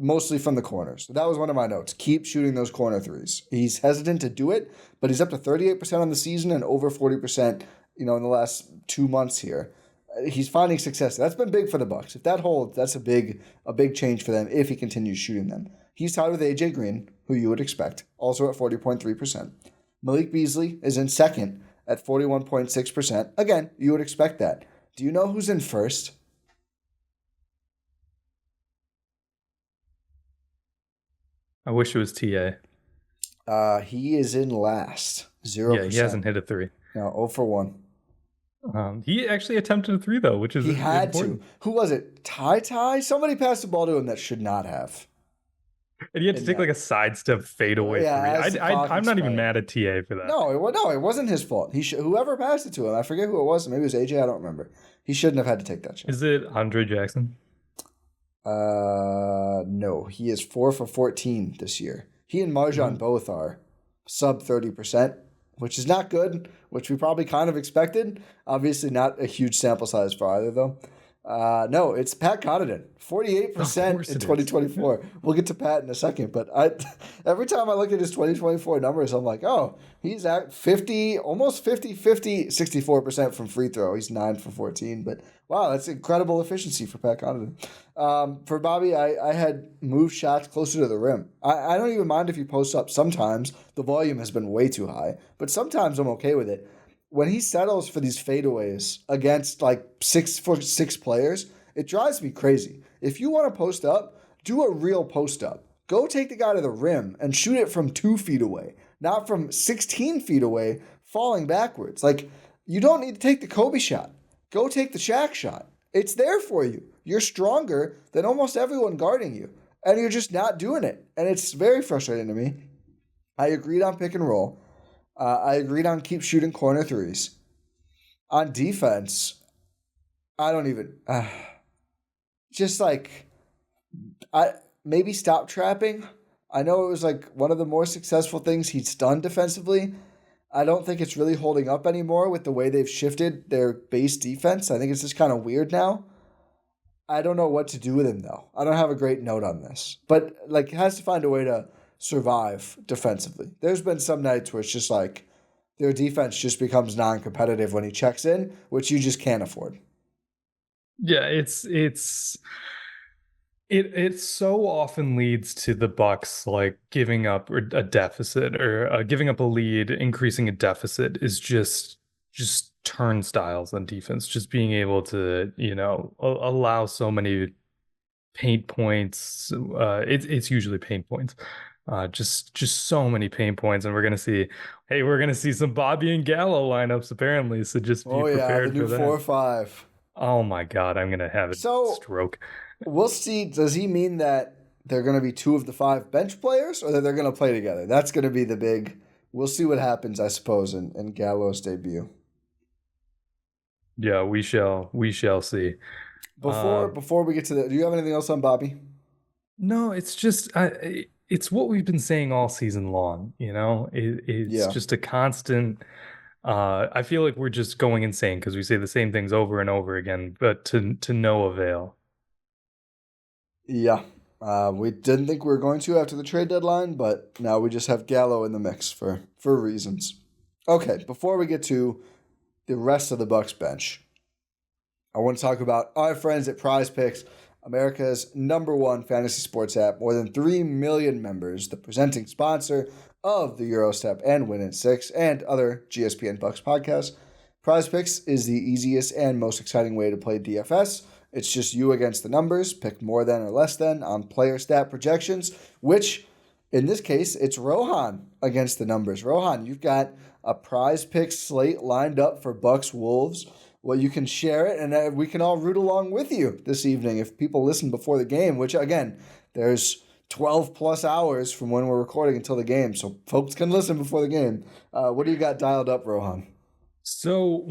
Mostly from the corners. So that was one of my notes. Keep shooting those corner threes. He's hesitant to do it, but he's up to 38% on the season and over 40%, in the last 2 months here. He's finding success. That's been big for the Bucks. If that holds, that's a big change for them if he continues shooting them. He's tied with AJ Green, who you would expect, also at 40.3%. Malik Beasley is in 2nd at 41.6%. Again, you would expect that. Do you know who's in 1st? I wish it was Ti. He is in last. 0%. Yeah, he hasn't hit a 3. No, 0 for 1. He actually attempted a 3 though, which is important. To. Who was it? Ty? Somebody passed the ball to him that should not have. And he had to take like a sidestep fadeaway 3. I'm not even mad at TA for that. No, it wasn't his fault. Whoever passed it to him, I forget who it was. Maybe it was AJ. I don't remember. He shouldn't have had to take that shot. Is it Andre Jackson? No. He is 4 for 14 this year. He and Marjan both are sub 30%. which is not good, which we probably kind of expected. Obviously not a huge sample size for either, though. No, it's Pat Connaughton, 48% in 2024. We'll get to Pat in a second, but every time I look at his 2024 numbers, I'm like, oh, he's at 50, almost 50, 64% from free throw. He's 9 for 14, but wow, that's incredible efficiency for Pat Connaughton. For Bobby, I had moved shots closer to the rim. I don't even mind if you post up. Sometimes the volume has been way too high, but sometimes I'm okay with it. When he settles for these fadeaways against like 6'6" players, it drives me crazy. If you want to post up, do a real post up. Go take the guy to the rim and shoot it from 2 feet away, not from 16 feet away, falling backwards. Like, you don't need to take the Kobe shot. Go take the Shaq shot. It's there for you. You're stronger than almost everyone guarding you, and you're just not doing it. And it's very frustrating to me. I agreed on pick and roll. I agreed on keep shooting corner threes. On defense, I don't even... just like... maybe stop trapping. I know it was like one of the more successful things he's done defensively. I don't think it's really holding up anymore with the way they've shifted their base defense. I think it's just kind of weird now. I don't know what to do with him, though. I don't have a great note on this. But like, has to find a way to survive defensively. There's been some nights where it's just like their defense just becomes non-competitive when he checks in, which you just can't afford. Yeah, it so often leads to the Bucks like giving up a deficit or giving up a lead, increasing a deficit is just turnstiles on defense, just being able to, allow so many paint points. It's usually paint points. Just so many pain points, and we're gonna see some Bobby and Gallo lineups apparently. So just be prepared the new for that. 4-5. Oh my God, I'm gonna have a stroke. We'll see. Does he mean that they're gonna be 2 of the 5 bench players, or that they're gonna play together? That's gonna be the big. We'll see what happens, I suppose, in Gallo's debut. Yeah, we shall see. Before we get to do you have anything else on Bobby? No, it's just it's what we've been saying all season long. It's just a constant. I feel like we're just going insane because we say the same things over and over again, but to no avail. Yeah, we didn't think we were going to after the trade deadline, but now we just have Gallo in the mix for reasons. Okay, before we get to the rest of the Bucks bench, I want to talk about our friends at Prize Picks, America's #1 fantasy sports app, more than 3 million members, the presenting sponsor of the Gyro Step and Windisch 6 and other GSPN Bucks podcasts. Prize Picks is the easiest and most exciting way to play DFS. It's just you against the numbers, pick more than or less than on player stat projections, which in this case, it's Rohan against the numbers. Rohan, you've got a Prize Picks slate lined up for Bucks Wolves. Well, you can share it, and we can all root along with you this evening if people listen before the game, which, again, there's 12-plus hours from when we're recording until the game, so folks can listen before the game. What do you got dialed up, Rohan? So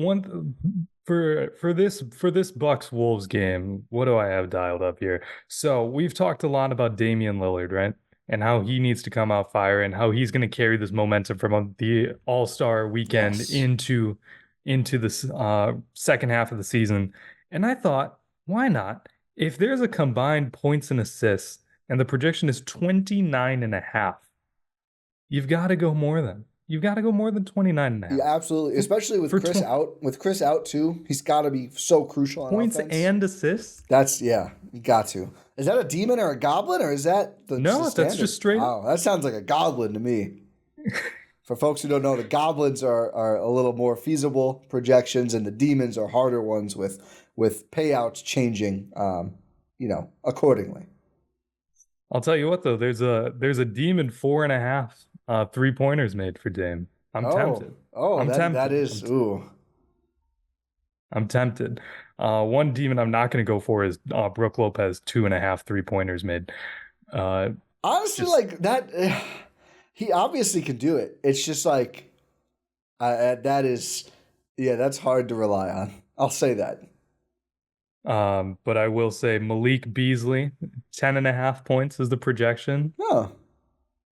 for this Bucks Wolves game, what do I have dialed up here? So we've talked a lot about Damian Lillard, right? And how he needs to come out fire and how he's going to carry this momentum from the All-Star weekend into the second half of the season. And I thought, why not? If there's a combined points and assists and the projection is 29.5, you've got to go more than 29.5. Yeah, absolutely. Especially with Chris out. With Chris out too, he's got to be so crucial on points offense. And assists. You got to. Is that a demon or a goblin, or is that the No, standard? That's just straight. Wow, that sounds like a goblin to me. For folks who don't know, the goblins are a little more feasible projections, and the demons are harder ones with payouts changing, accordingly. I'll tell you what, though, there's a demon 4.5 3-pointers made for Dame. I'm tempted. I'm tempted. That is I'm tempted. One demon I'm not going to go for is Brook Lopez 2.5 3-pointers made. Honestly, like that, he obviously can do it. It's just like that's hard to rely on. I'll say that. But I will say Malik Beasley 10.5 points is the projection. Oh,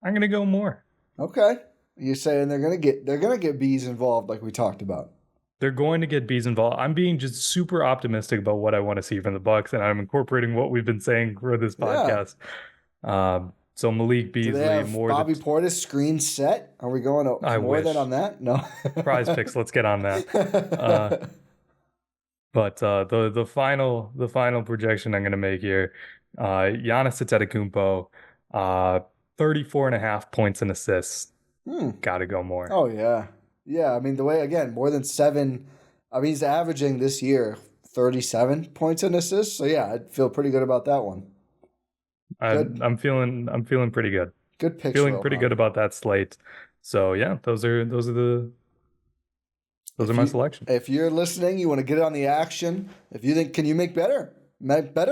I'm going to go more. Okay. You're saying they're gonna get bees involved, like we talked about. They're going to get bees involved. I'm being just super optimistic about what I want to see from the Bucks, and I'm incorporating what we've been saying for this podcast. So Malik Beasley, do they have Bobby Portis screen set? Are we going to more than on that? No. Prize picks. Let's get on that. But the final projection I'm going to make here, Giannis Antetokounmpo, 34.5 points and assists. Got to go more. Oh yeah. Yeah, I mean, the way, again, more than 7. I mean, he's averaging this year 37 points and assists. So yeah, I'd feel pretty good about that one. I'm feeling pretty good. Good picks. Feeling pretty good about that slate. So yeah, those are my selections. If you're listening, you want to get on the action. If you think, can you make better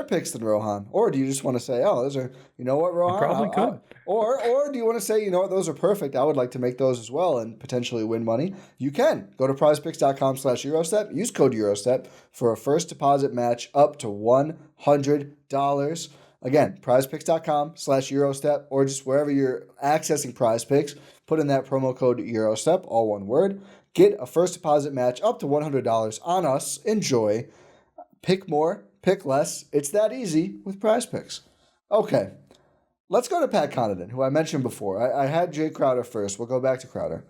picks than Rohan, or do you just want to say, oh, those are, you know what, Rohan, you probably could. Or do you want to say, you know what, those are perfect, I would like to make those as well and potentially win money? You can go to prizepicks.com/Eurostep, use code Eurostep for a first deposit match up to $100. Again, prizepicks.com/Eurostep, or just wherever you're accessing Prize Picks, put in that promo code Eurostep, all one word. Get a first deposit match up to $100 on us. Enjoy. Pick more, pick less. It's that easy with Prize Picks. Okay, let's go to Pat Connaughton, who I mentioned before. I had Jay Crowder first. We'll go back to Crowder.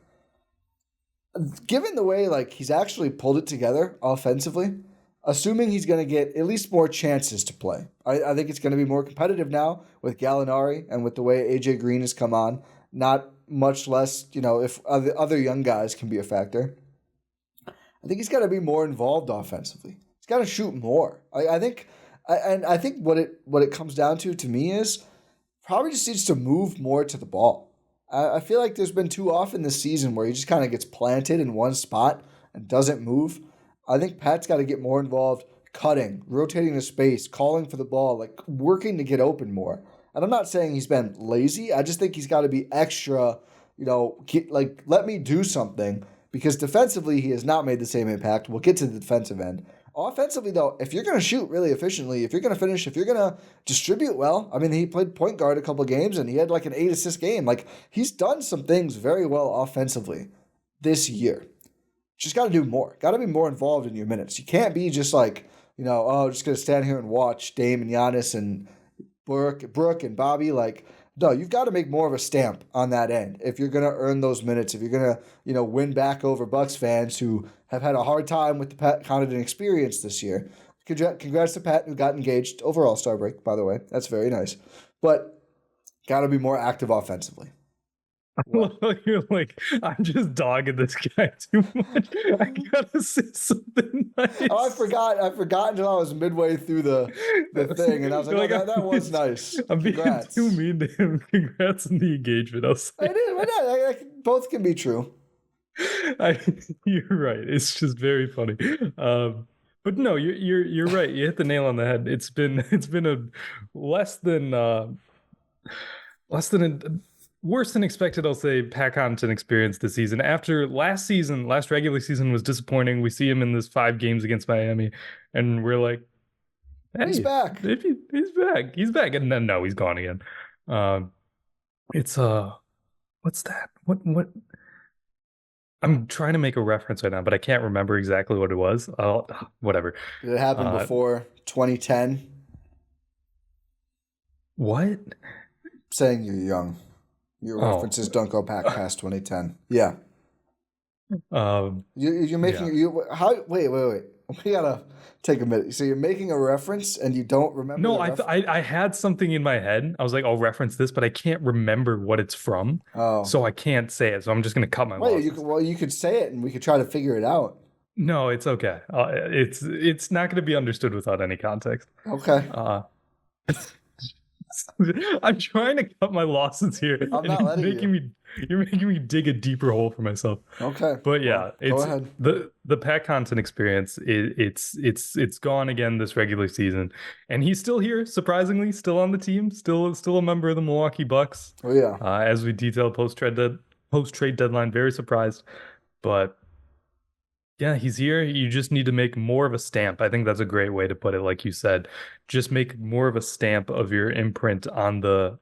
Given the way he's actually pulled it together offensively, assuming he's going to get at least more chances to play, I think it's going to be more competitive now with Gallinari and with the way AJ Green has come on. Not much less, if other young guys can be a factor. I think he's got to be more involved offensively. He's got to shoot more. I think what it comes down to me is probably just needs to move more to the ball. I feel like there's been too often this season where he just kind of gets planted in one spot and doesn't move. I think Pat's got to get more involved, cutting, rotating the space, calling for the ball, working to get open more. And I'm not saying he's been lazy. I just think he's got to be extra, let me do something, because defensively he has not made the same impact. We'll get to the defensive end. Offensively, though, if you're going to shoot really efficiently, if you're going to finish, if you're going to distribute well, I mean, he played point guard a couple of games and he had an 8-assist game. He's done some things very well offensively this year. Just got to do more. Got to be more involved in your minutes. You can't be just just going to stand here and watch Dame and Giannis and Brooke and Bobby. No, you've got to make more of a stamp on that end if you're going to earn those minutes, if you're going to, win back over Bucks fans who have had a hard time with the Pat Connaughton experience this year. Congrats to Pat, who got engaged over All-Star Break, by the way. That's very nice. But got to be more active offensively. You're I'm just dogging this guy too much. I gotta say something nice. Oh, I forgot until I was midway through the thing, and I was that was nice. I'm Congrats. Being too mean to him. Congrats on the engagement. I'll say. Both can be true. You're right. It's just very funny. But no, you're right. You hit the nail on the head. It's been a worse than expected, I'll say, Pat Connaughton experience this season. After last regular season was disappointing. We see him in this 5 games against Miami, and we're like, hey, he's back. He's back. And then no, he's gone again. It's what's that? What? I'm trying to make a reference right now, but I can't remember exactly what it was. Whatever. Did it happen before 2010? What? Saying you're young. Your references don't go back past 2010. Yeah. You're making wait. We gotta take a minute. So you're making a reference and you don't remember? No, I had something in my head. I was like, I'll reference this, but I can't remember what it's from. Oh. So I can't say it. So I'm just gonna cut my losses. You could say it and we could try to figure it out. No, it's okay. It's not going to be understood without any context. Okay. I'm trying to cut my losses here. I'm not letting you. You're making me dig a deeper hole for myself. Okay. But yeah, go ahead. The Pat Connaughton experience. It's gone again this regular season, and he's still here. Surprisingly, still on the team. Still a member of the Milwaukee Bucks. Oh yeah. As we detailed post trade deadline, very surprised, but. Yeah, he's here. You just need to make more of a stamp. I think that's a great way to put it. Like you said, just make more of a stamp of your imprint on the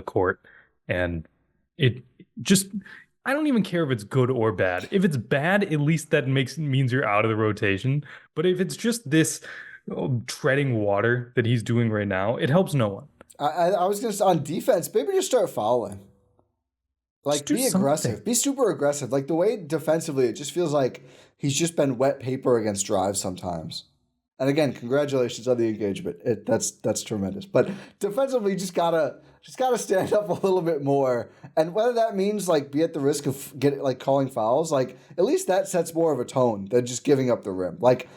court, and it just I don't even care if it's good or bad. If it's bad, at least that means you're out of the rotation. But if it's just this treading water that he's doing right now, it helps no one. I was going to say, on defense, maybe just start fouling. Like, be aggressive. Something. Be super aggressive. Like, the way defensively, it just feels like he's just been wet paper against drives sometimes. And again, congratulations on the engagement. That's tremendous. But defensively, you just gotta stand up a little bit more. And whether that means like be at the risk of calling fouls, like at least that sets more of a tone than just giving up the rim. Like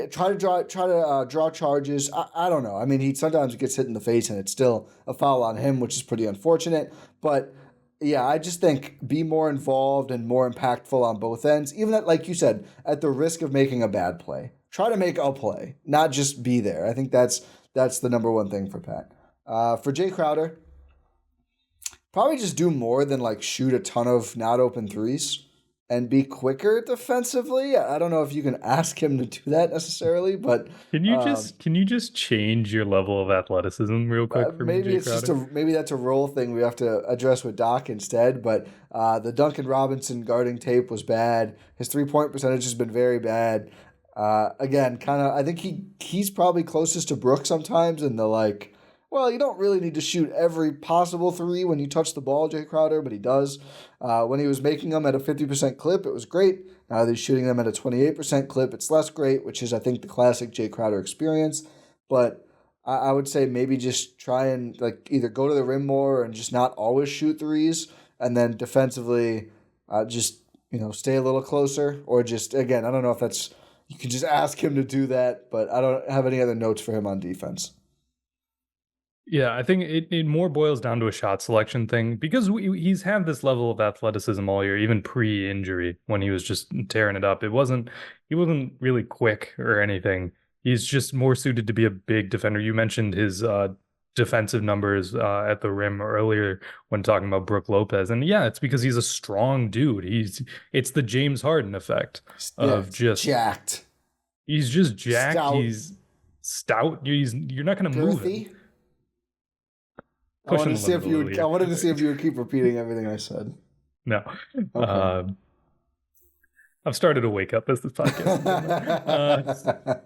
try to draw charges. I don't know. I mean, he sometimes gets hit in the face and it's still a foul on him, which is pretty unfortunate. But yeah, I just think be more involved and more impactful on both ends, even at, like you said, at the risk of making a bad play. Try to make a play, not just be there. I think that's the number one thing for Pat. For Jay Crowder, probably just do more than like shoot a ton of not open threes and be quicker defensively. I don't know if you can ask him to do that necessarily, but can you just change your level of athleticism real quick for maybe me, Jay it's Crowder? just maybe that's a role thing we have to address with Doc instead. But the Duncan Robinson guarding tape was bad. His 3-point percentage has been very bad. Again, I think he's probably closest to Brooke sometimes in the like, well, you don't really need to shoot every possible three when you touch the ball, Jay Crowder, but he does. When he was making them at a 50% clip, it was great. Now that he's shooting them at a 28% clip, it's less great, which is, I think, the classic Jay Crowder experience. But I would say maybe just try and like either go to the rim more and just not always shoot threes, and then defensively just stay a little closer, or just, again, I don't know if that's, you can just ask him to do that, but I don't have any other notes for him on defense. Yeah, I think it more boils down to a shot selection thing, because he's had this level of athleticism all year, even pre-injury when he was just tearing it up. He wasn't really quick or anything. He's just more suited to be a big defender. You mentioned his defensive numbers at the rim earlier when talking about Brook Lopez, and yeah, it's because he's a strong dude. It's the James Harden effect of just jacked. He's just jacked. Stout. He's stout. You're not going to move him. I wanted to see if you would keep repeating everything I said. No. Okay. I've started to wake up as this podcast.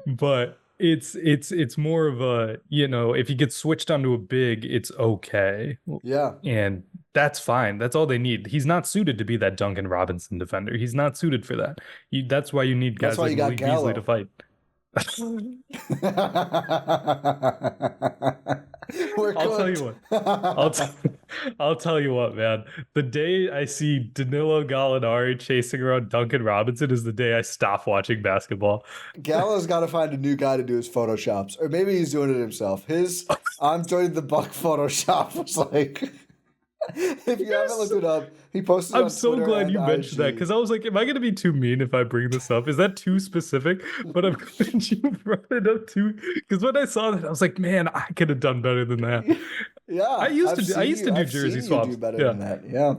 But it's more of a, if he gets switched onto a big, it's okay. Yeah. And that's fine. That's all they need. He's not suited to be that Duncan Robinson defender. He's not suited for that. That's why you need guys like Malik Beasley to fight. Tell you what. I'll tell you what, man. The day I see Danilo Gallinari chasing around Duncan Robinson is the day I stop watching basketball. Gallo's got to find a new guy to do his photoshops, or maybe he's doing it himself. His "I'm joining the Buck" Photoshop was like. If you haven't looked it up, he posted on so Twitter glad you mentioned IG. that, because I was like, am I going to be too mean if I bring this up? Is that too specific? But I'm glad you brought it up too, because when I saw that, I was like, man, I could have done better than that. Yeah, I used to do jersey swaps. Do better than that. Yeah,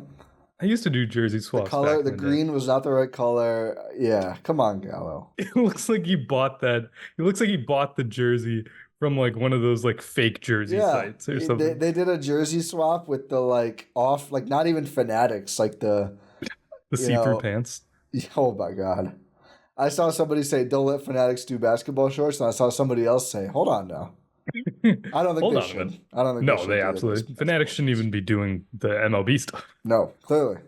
I used to do jersey swaps. The green was not the right color. Yeah, come on, Gallo. It looks like he bought that. It looks like he bought the jersey from like one of those like fake jersey sites or something. They did a jersey swap with the not even Fanatics, like the see-through pants. Oh my God. I saw somebody say, don't let Fanatics do basketball shorts, and I saw somebody else say, hold on now. I don't think they should. I don't think no, they absolutely. Fanatics shouldn't even be doing the MLB stuff. No, clearly.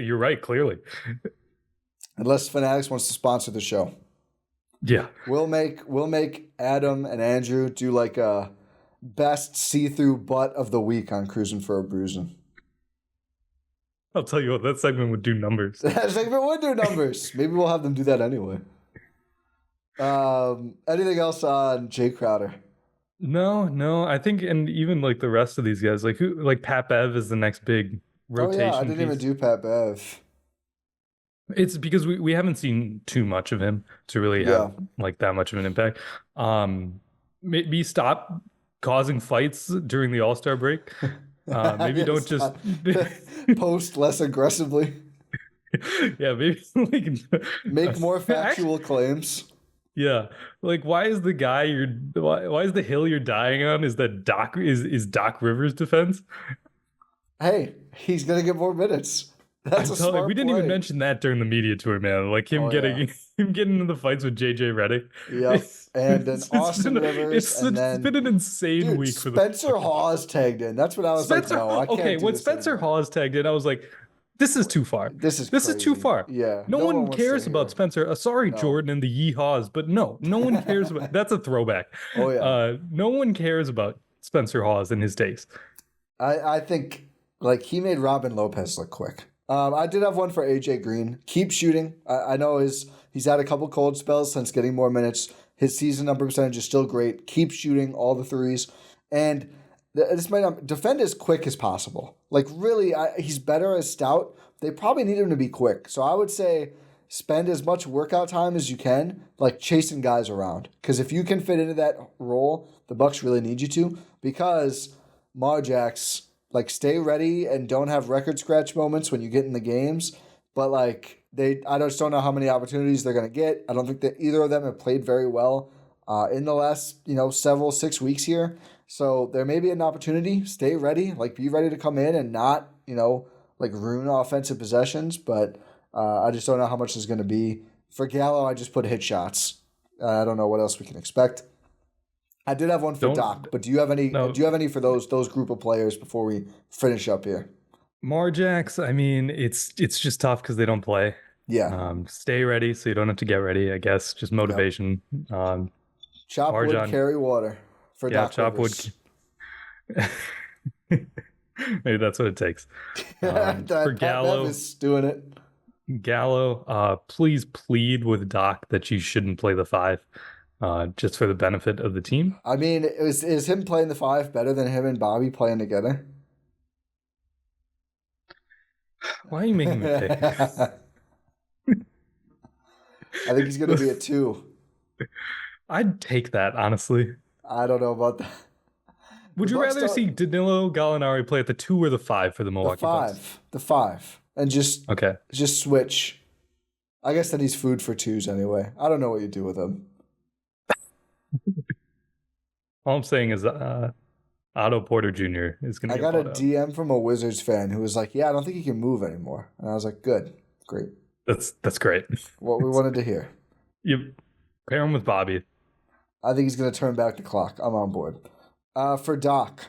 You're right, clearly. Unless Fanatics wants to sponsor the show. Yeah. We'll make Adam and Andrew do like a best see-through butt of the week on Cruising for a Bruising. I'll tell you what, that segment would do numbers. That segment would do numbers. Maybe we'll have them do that anyway. Anything else on Jay Crowder? No. I think, and even like the rest of these guys, like Pat Bev is the next big rotation. Oh yeah, I didn't even do Pat Bev. It's because we haven't seen too much of him to really have like that much of an impact. Maybe stop causing fights during the All-Star break. Maybe don't just post less aggressively. Yeah, maybe make more factual claims. Yeah, like why is the hill you're dying on is Doc Rivers' defense? Hey, he's gonna get more minutes. That's a smart we didn't play. even mention that during the media tour, man. Like him getting him getting into the fights with JJ Redick. Yep. And then Austin Rivers, It's and then been an insane week for the Spencer Hawes tagged in. That's what I was like. No, I can't. When Spencer Hawes tagged in, I was like, "This is too far. This is too far." Yeah. No one cares about Spencer. Sorry, Jordan and the Yeehaws, but no one cares about. That's a throwback. Oh yeah. No one cares about Spencer Hawes and his takes. I think like he made Robin Lopez look quick. I did have one for AJ Green. Keep shooting. I know he's had a couple cold spells since getting more minutes. His season number percentage is still great. Keep shooting all the threes. And this might not defend as quick as possible. Like really, he's better as stout. They probably need him to be quick. So I would say spend as much workout time as you can, like chasing guys around. Because if you can fit into that role, the Bucks really need you to. Because Marjax, like, stay ready and don't have record scratch moments when you get in the games. But, like, I just don't know how many opportunities they're going to get. I don't think that either of them have played very well in the last, 6 weeks here. So there may be an opportunity. Stay ready. Like, be ready to come in and not, ruin offensive possessions. But I just don't know how much is going to be. For Gallo, I just put hit shots. I don't know what else we can expect. I did have one for Doc, but do you have any? Do you have any for those group of players before we finish up here? Marjax, I mean, it's just tough because they don't play. Yeah. Stay ready so you don't have to get ready. I guess just motivation. Yep. Chop wood, carry water for Doc. Chop wood. Maybe that's what it takes. For Gallo, is doing it. Gallo, please plead with Doc that you shouldn't play the 5. Just for the benefit of the team. I mean, is him playing the 5 better than him and Bobby playing together? Why are you making me pick? I think he's going to be a 2. I'd take that, honestly. I don't know about that. Would you rather see Danilo Gallinari play at the 2 or the 5 for the Milwaukee Bucks? The 5. And just switch. I guess then he's food for 2s anyway. I don't know what you do with him. All I'm saying is Otto Porter Jr. is going to. I got a DM from a Wizards fan who was like, "Yeah, I don't think he can move anymore," and I was like, "Good, great. That's great. What we wanted to hear." You pair him with Bobby. I think he's going to turn back the clock. I'm on board. For Doc,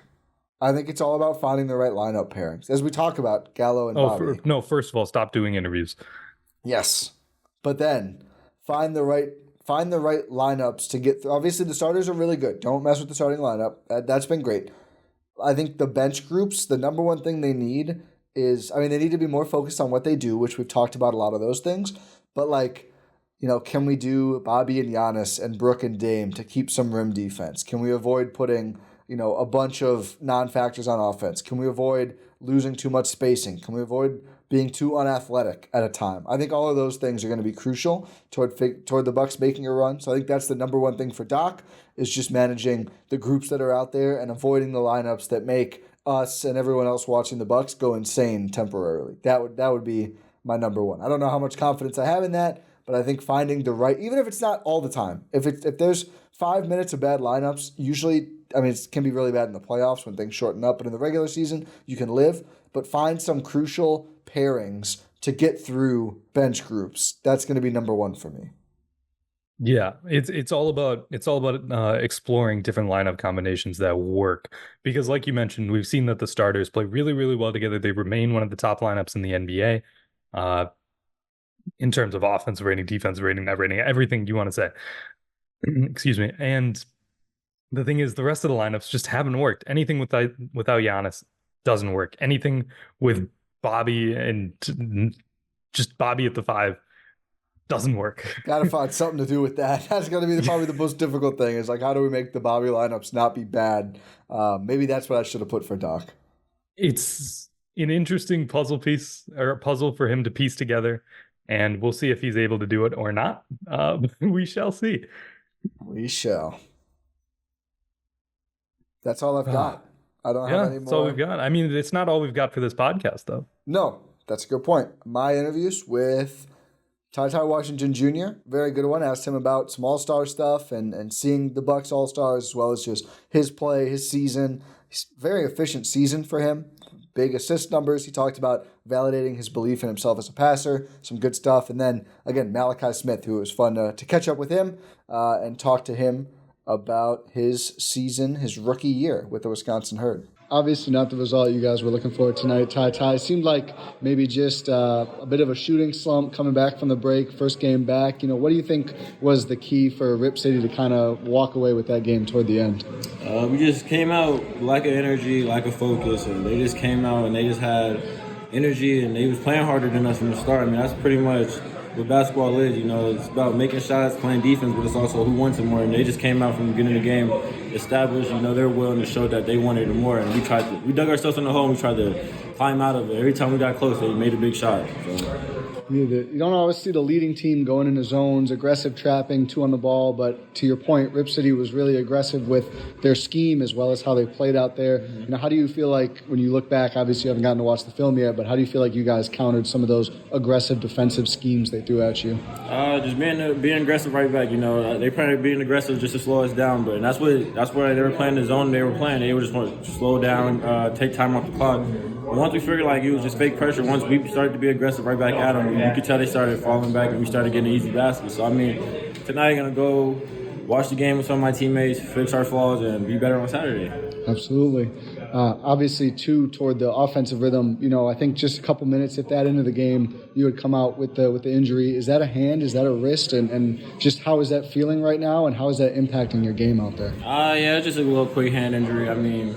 I think it's all about finding the right lineup pairings, as we talk about Gallo and Bobby. First of all, stop doing interviews. Yes, but then find the right lineups to get through. Obviously, the starters are really good. Don't mess with the starting lineup. That's been great. I think the bench groups, the number one thing they need is, they need to be more focused on what they do, which we've talked about a lot of those things. But, can we do Bobby and Giannis and Brooke and Dame to keep some rim defense? Can we avoid putting, a bunch of non-factors on offense? Can we avoid losing too much spacing? Can we avoid being too unathletic at a time? I think all of those things are going to be crucial toward the Bucks making a run. So I think that's the number one thing for Doc, is just managing the groups that are out there and avoiding the lineups that make us and everyone else watching the Bucks go insane temporarily. That would be my number one. I don't know how much confidence I have in that, but I think finding the right, even if it's not all the time, if there's 5 minutes of bad lineups, usually, it can be really bad in the playoffs when things shorten up, but in the regular season, you can live. But find some crucial pairings to get through bench groups. That's going to be number one for me. Yeah, it's all about exploring different lineup combinations that work, because like you mentioned, we've seen that the starters play really, really well together. They remain one of the top lineups in the NBA in terms of offensive rating, defensive rating, net rating, everything you want to say. Excuse me. And the thing is, the rest of the lineups just haven't worked. Anything without Giannis doesn't work. Anything with Bobby and just Bobby at the 5 doesn't work. Got to find something to do with that. That's going to be probably the most difficult thing, is how do we make the Bobby lineups not be bad? Maybe that's what I should have put for Doc. It's an interesting puzzle for him to piece together, and we'll see if he's able to do it or not. We shall see. We shall. That's all I've got. I don't have any more. That's all we've got. It's not all we've got for this podcast, though. No, that's a good point. My interviews with Ty Washington Jr., very good one. Asked him about some All-Star stuff and seeing the Bucks All-Stars, as well as just his play, his season. Very efficient season for him. big assist numbers. He talked about validating his belief in himself as a passer, some good stuff. And then, again, Malachi Smith, who it was fun to catch up with him and talk to him about his season, his rookie year with the Wisconsin Herd. Obviously not the result you guys were looking for tonight, Ty. Seemed like maybe just a bit of a shooting slump coming back from the break, first game back. What do you think was the key for Rip City to kind of walk away with that game toward the end? We just came out lack of energy, lack of focus, and they just came out and they just had energy and they was playing harder than us from the start. I mean, that's pretty much what basketball is, it's about making shots, playing defense, but it's also who wants it more. And they just came out from the beginning of the game, established, their will, and showed that they wanted it more. And we dug ourselves in the hole and we tried to climb out of it. Every time we got close, they made a big shot. So. You don't always see the leading team going into zones, aggressive trapping, 2 on the ball, but to your point, Rip City was really aggressive with their scheme as well as how they played out there. Mm-hmm. How do you feel like when you look back, obviously you haven't gotten to watch the film yet, but how do you feel like you guys countered some of those aggressive defensive schemes they threw at you? Just being aggressive right back, they probably being aggressive just to slow us down, but that's why they were playing the zone they were playing. They would just want to slow down, take time off the clock. But once we figured it was just fake pressure, once we started to be aggressive right back at them, you could tell they started falling back and we started getting easy baskets. So, tonight I'm going to go watch the game with some of my teammates, fix our flaws, and be better on Saturday. Absolutely. Obviously, too, toward the offensive rhythm, I think just a couple minutes at that end of the game, you would come out with the injury. Is that a hand? Is that a wrist? And just how is that feeling right now, and how is that impacting your game out there? Yeah, just a little quick hand injury.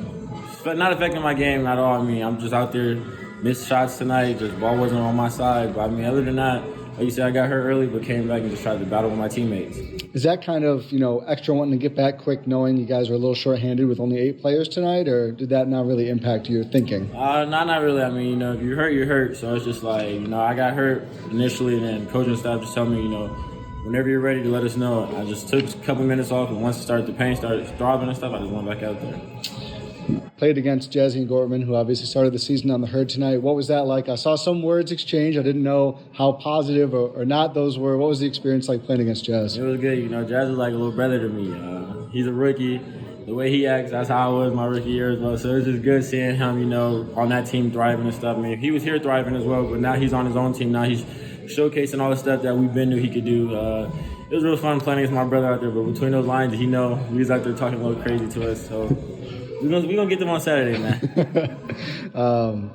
But not affecting my game at all. I'm just out there, missed shots tonight, just ball wasn't on my side. But other than that, like you said, I got hurt early, but came back and just tried to battle with my teammates. Is that kind of, extra wanting to get back quick, knowing you guys were a little short-handed with only 8 players tonight, or did that not really impact your thinking? Not really. If you're hurt, you're hurt. So it's just like, I got hurt initially, and then coaching staff just tell me, whenever you're ready to let us know. I just took a couple minutes off, and once the pain started throbbing and stuff, I just went back out there. Played against Jazzy and Gortman, who obviously started the season on the Herd tonight. What was that like? I saw some words exchanged. I didn't know how positive or not those were. What was the experience like playing against Jazz? It was good. Jazz is like a little brother to me. He's a rookie. The way he acts, that's how I was my rookie year as well. So it was just good seeing him, on that team thriving and stuff. He was here thriving as well, but now he's on his own team. Now he's showcasing all the stuff that we've been knew he could do. It was real fun playing against my brother out there, but between those lines, he was out there talking a little crazy to us. So we're gonna get them on Saturday, man.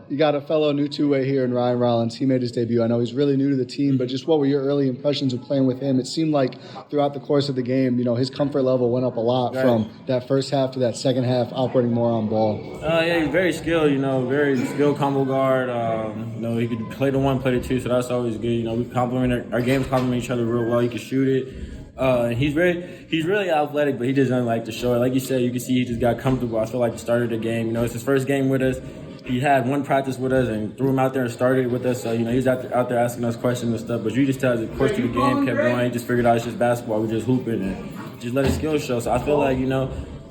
You got a fellow new two-way here in Ryan Rollins. He made his debut. I know he's really new to the team, but just what were your early impressions of playing with him? It seemed like throughout the course of the game, his comfort level went up a lot from that first half to that second half, operating more on ball. Yeah, he's very skilled, very skilled combo guard. He could play the 1, play the 2, so that's always good. Our games complement each other real well. He can shoot it. He's really athletic, but he just doesn't like to show it. Like you said, you can see he just got comfortable. I feel like the start of the game, it's his first game with us. He had one practice with us and threw him out there and started with us. So, he's out there asking us questions and stuff. But you just tell the course through the game kept going. He just figured out it's just basketball. We just hooping and just let his skills show. So I feel like,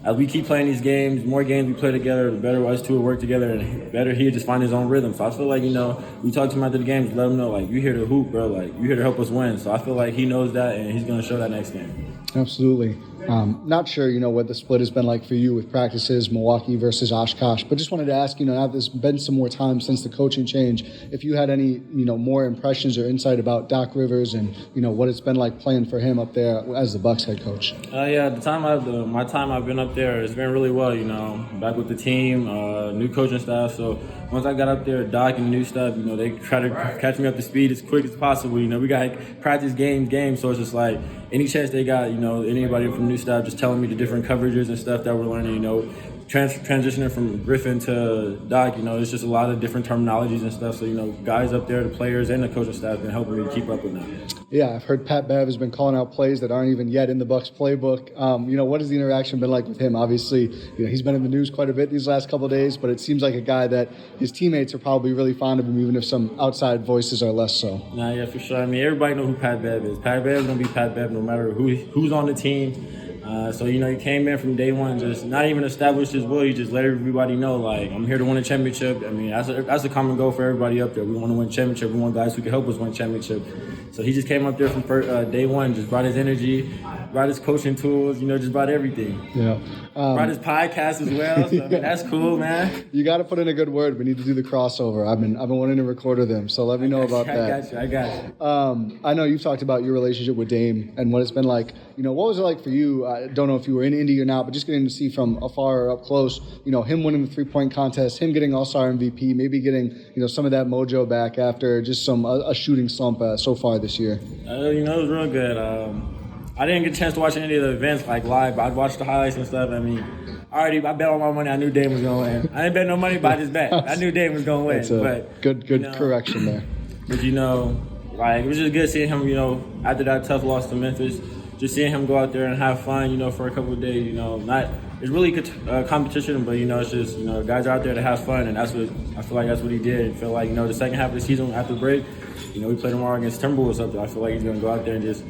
as we keep playing these games, the more games we play together, the better us two will work together, and better he'll just find his own rhythm. So I feel like, we talk to him after the games, let him know, you here to hoop, bro. You here to help us win. So I feel like he knows that, and he's going to show that next game. Absolutely. Not sure, what the split has been like for you with practices, Milwaukee versus Oshkosh, but just wanted to ask, now there's been some more time since the coaching change, if you had any, more impressions or insight about Doc Rivers and, what it's been like playing for him up there as the Bucks head coach. Yeah, my time I've been up there, it's been really well, back with the team, new coaching staff. So once I got up there, Doc and new stuff, they try to catch me up to speed as quick as possible. We got practice games, so it's just like any chance they got, anybody from new staff just telling me the different coverages and stuff that we're learning, transitioning from Griffin to Doc, it's just a lot of different terminologies and stuff. So, guys up there, the players and the coaching staff have been helping me to keep up with them. Yeah, I've heard Pat Bev has been calling out plays that aren't even yet in the Bucks playbook. What has the interaction been like with him? Obviously, he's been in the news quite a bit these last couple of days, but it seems like a guy that his teammates are probably really fond of him, even if some outside voices are less so. Nah, yeah, for sure. Everybody knows who Pat Bev is. Pat Bev is going to be Pat Bev no matter who's on the team. So, he came in from day one, just not even established his will. He just let everybody know, I'm here to win a championship. That's a common goal for everybody up there. We want to win championship. We want guys who can help us win championship. So he just came up there from day one, just brought his energy, brought his coaching tools, just brought everything. Yeah. Brought his podcast as well. So, that's cool, man. You got to put in a good word. We need to do the crossover. I've been wanting to record with him, so let me know about that. I got you. I know you've talked about your relationship with Dame and what it's been like. What was it like for you? I don't know if you were in Indy or not, but just getting to see from afar or up close, him winning the 3-point contest, him getting All-Star MVP, maybe getting, some of that mojo back after just a shooting slump so far this year. It was real good. I didn't get a chance to watch any of the events live, but I watched the highlights and stuff. I bet all my money. I knew Dame was going to win. I didn't bet no money, but I just bet. I knew Dame was going to win. That's a good correction there. But it was just good seeing him, after that tough loss to Memphis, just seeing him go out there and have fun, for a couple of days, it's really good competition, but, it's just, guys are out there to have fun, and I feel like that's what he did. I feel like, the second half of the season after the break, we played tomorrow against Timberwolves or something. I feel like he's going to go out there and just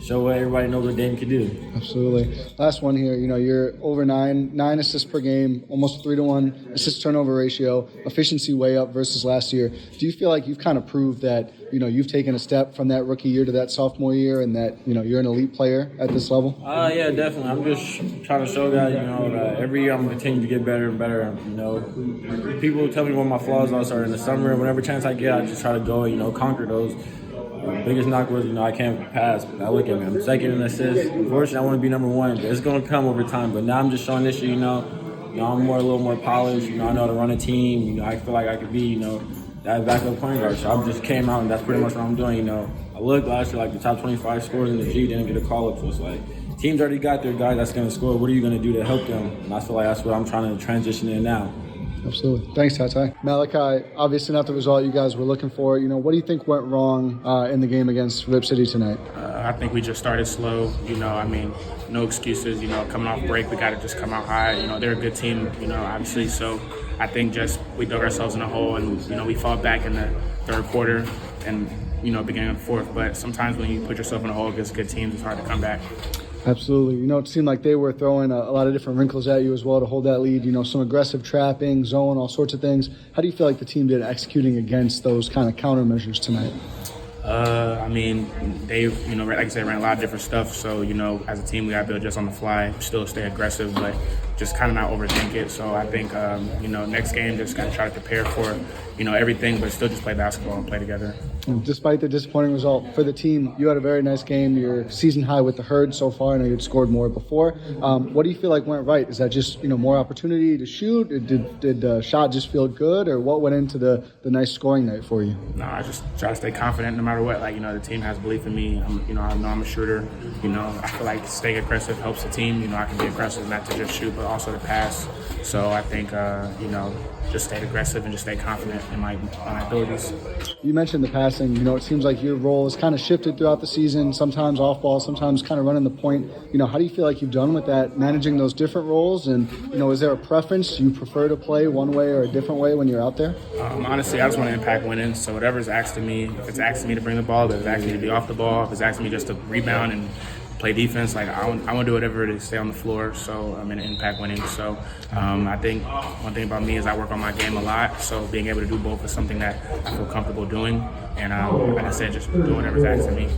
show what everybody knows what Dame can do. Absolutely. Last one here. You're over 9 assists per game, almost 3-to-1 assist turnover ratio, efficiency way up versus last year. Do you feel like you've kind of proved that you've taken a step from that rookie year to that sophomore year, and that you're an elite player at this level? Yeah, definitely. I'm just trying to show guys, that every year I'm going to continue to get better and better. People tell me what my flaws are in the summer. Whenever chance I get, I just try to go, conquer those. The biggest knock was, I can't pass. But I look at me, I'm second in assists. Unfortunately, I want to be number one, but it's going to come over time. But now I'm just showing this year, I'm a little more polished. I know how to run a team. I feel like I could be, that backup point guard. So I just came out, and that's pretty much what I'm doing. I looked last year like the top 25 scorers in the G, didn't get a call up. So it's like teams already got their guy that's going to score. What are you going to do to help them? And I feel like that's what I'm trying to transition in now. Absolutely. Thanks, Tati. Malachi, obviously not the result you guys were looking for. What do you think went wrong in the game against Rip City tonight? I think we just started slow. No excuses. Coming off break, we got to just come out high. They're a good team, obviously. So I think just we dug ourselves in a hole, and, we fought back in the third quarter and, beginning of the fourth. But sometimes when you put yourself in a hole against good teams, it's hard to come back. Absolutely. It seemed like they were throwing a lot of different wrinkles at you as well to hold that lead. Some aggressive trapping, zone, all sorts of things. How do you feel like the team did executing against those kind of countermeasures tonight? They, like I said, ran a lot of different stuff. So, as a team, we got to build just on the fly, still stay aggressive, but just kind of not overthink it. So I think, next game, just got to try to prepare for, everything, but still just play basketball and play together. And despite the disappointing result for the team, you had a very nice game. Your season high with the Herd so far. I know you'd scored more before. What do you feel like went right? Is that just, more opportunity to shoot? Did the shot just feel good? Or what went into the nice scoring night for you? No, I just try to stay confident no matter what. The team has belief in me. I know I'm a shooter. I feel like staying aggressive helps the team. I can be aggressive, not to just shoot, but also to pass. So I think, just stay aggressive and just stay confident in my abilities. You mentioned the passing. It seems like your role has kind of shifted throughout the season, sometimes off ball, sometimes kind of running the point. How do you feel like you've done with that, managing those different roles? And, is there a preference? Do you prefer to play one way or a different way when you're out there? Honestly, I just want to impact winning. So whatever's asked of me, if it's asking me to bring the ball, if it's asking me to be off the ball, if it's asking me just to rebound and play defense, I want to do whatever to stay on the floor. So I'm in impact winning. So I think one thing about me is I work on my game a lot. So being able to do both is something that I feel comfortable doing. And like I said, just doing whatever's asked of me.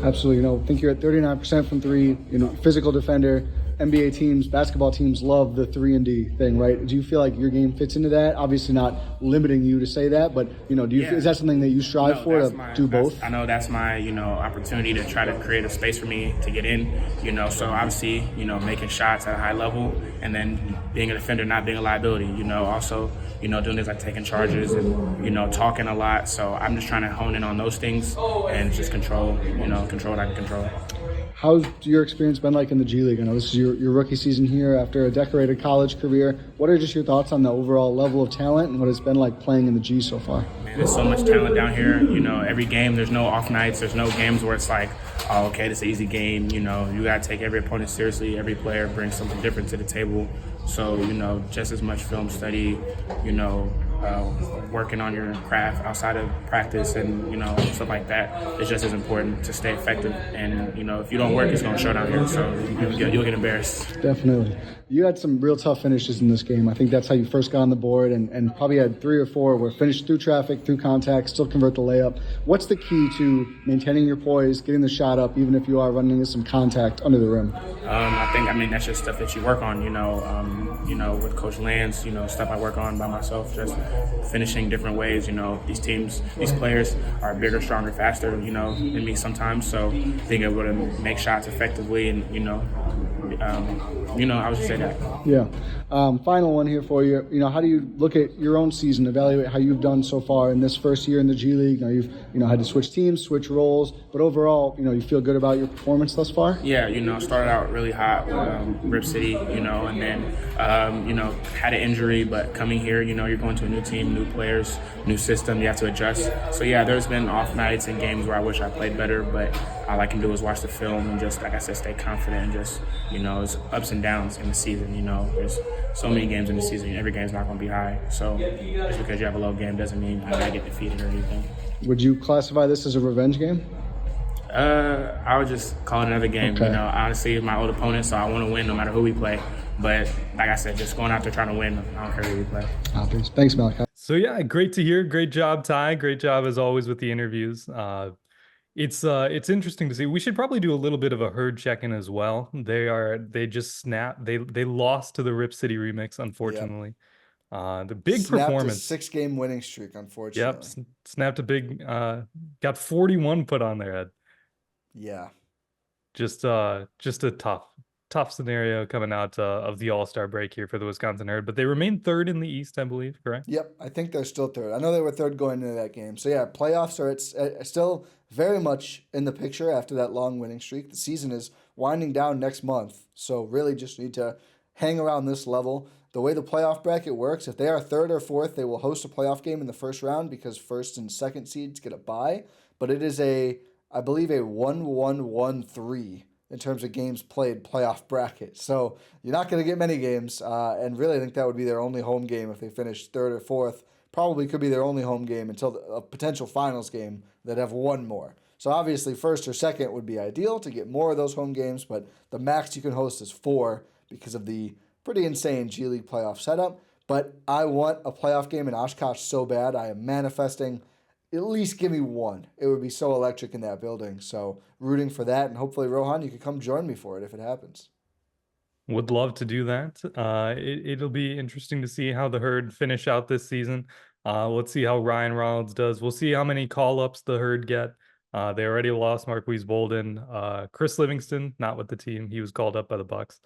Absolutely. I think you're at 39% from three. Physical defender. NBA teams, basketball teams love the 3-and-D thing, right? Do you feel like your game fits into that? Obviously not limiting you to say that, but, is that something that you strive for to do both? I know that's my, opportunity to try to create a space for me to get in, so obviously, making shots at a high level and then being a defender, not being a liability, also, doing things like taking charges and, talking a lot. So I'm just trying to hone in on those things and just control what I can control. How's your experience been like in the G League? I know this is your rookie season here after a decorated college career. What are just your thoughts on the overall level of talent and what it's been like playing in the G so far? Man, there's so much talent down here. Every game, there's no off nights. There's no games where it's like, oh, okay, this is an easy game. You got to take every opponent seriously. Every player brings something different to the table. So, just as much film study, working on your craft outside of practice and, stuff like that is just as important to stay effective. And, if you don't work, it's going to show down here. So you'll get embarrassed. Definitely. You had some real tough finishes in this game. I think that's how you first got on the board, and probably had 3 or 4 were finished through traffic, through contact, still convert the layup. What's the key to maintaining your poise, getting the shot up, even if you are running into some contact under the rim? I mean, that's just stuff that you work on, with Coach Lance, stuff I work on by myself, just finishing different ways. These teams, these players are bigger, stronger, faster, than me sometimes. So being able to make shots effectively and, I would just say that. Yeah. Final one here for you. How do you look at your own season, evaluate how you've done so far in this first year in the G League? Now you've, had to switch teams, switch roles, but overall, you feel good about your performance thus far? Yeah, started out really hot with Rip City, and then, had an injury, but coming here, you're going to a new team, new players, new system, you have to adjust. So yeah, there's been off nights and games where I wish I played better, but all I can do is watch the film and just, like I said, stay confident and just, it's ups and downs in the season, There's so many games in the season, every game's not going to be high. So just because you have a low game doesn't mean I gotta get defeated or anything. Would you classify this as a revenge game? I would just call it another game. Okay. Honestly, it's my old opponent, so I want to win no matter who we play. But like I said, just going out there trying to win, I don't care who we play. Thanks, Malachi. So yeah, great to hear. Great job, Ty. Great job as always with the interviews. It's interesting to see. We should probably do a little bit of a herd check-in as well. They just snapped. They lost to the Rip City remix, unfortunately. Yep. The big snapped performance. A 6-game winning streak, unfortunately. Yep, snapped a big. Got 41 put on their head. Yeah. Just a tough scenario coming out of the All-Star break here for the Wisconsin Herd, but they remain third in the East, I believe, correct? Yep, I think they're still third. I know they were third going into that game. So yeah, playoffs are still very much in the picture after that long winning streak. The season is winding down next month, so really just need to hang around this level. The way the playoff bracket works, if they are third or fourth, they will host a playoff game in the first round because first and second seeds get a bye. But it is I believe a 1-1-1-3 in terms of games played playoff bracket. So you're not going to get many games, and really I think that would be their only home game if they finish third or fourth. Probably could be their only home game until a potential finals game that have one more. So obviously first or second would be ideal to get more of those home games, but the max you can host is 4 because of the pretty insane G League playoff setup. But I want a playoff game in Oshkosh so bad. I am manifesting at least give me one. It would be so electric in that building. So rooting for that, and hopefully, Rohan, you could come join me for it if it happens. Would love to do that. It'll be interesting to see how the Herd finish out this season. Let's see how Ryan Reynolds does. We'll see how many call-ups the Herd get. They already lost Marquise Bolden. Chris Livingston, not with the team. He was called up by the Bucks.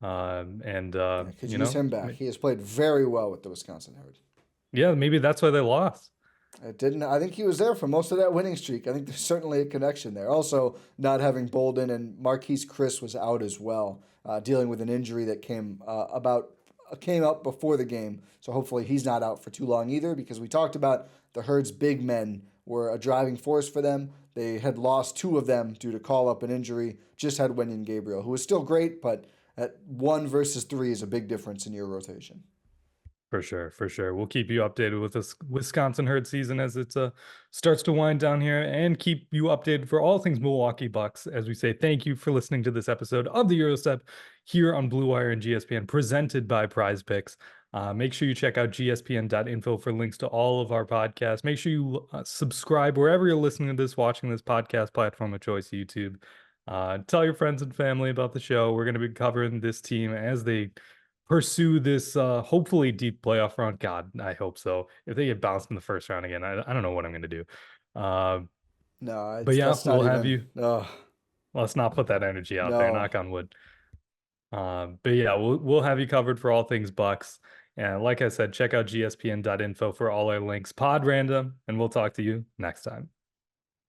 Could use him back. He has played very well with the Wisconsin Herd. Yeah, maybe that's why they lost. It didn't. I think he was there for most of that winning streak. I think there's certainly a connection there. Also, not having Bolden and Marquise Chris was out as well, dealing with an injury that came up before the game. So hopefully he's not out for too long either, because we talked about the Herd's big men were a driving force for them. They had lost 2 of them due to call-up and injury. Just had Wenyen Gabriel, who was still great, but at 1 versus 3 is a big difference in your rotation. For sure. We'll keep you updated with this Wisconsin Herd season as it starts to wind down here, and keep you updated for all things Milwaukee Bucks. As we say, thank you for listening to this episode of the Gyro Step here on Blue Wire and GSPN, presented by Prize Picks. Make sure you check out gspn.info for links to all of our podcasts. Make sure you subscribe wherever you're listening to this, watching this podcast platform of choice, YouTube. Tell your friends and family about the show. We're going to be covering this team as they pursue this hopefully deep playoff run. God, I hope so. If they get bounced in the first round again, I don't know what I'm going to do. No, but yeah, we'll have you. Let's not put that energy out there. Knock on wood. But yeah, we'll have you covered for all things Bucks. And like I said, check out gspn.info for all our links. Pod random, and we'll talk to you next time.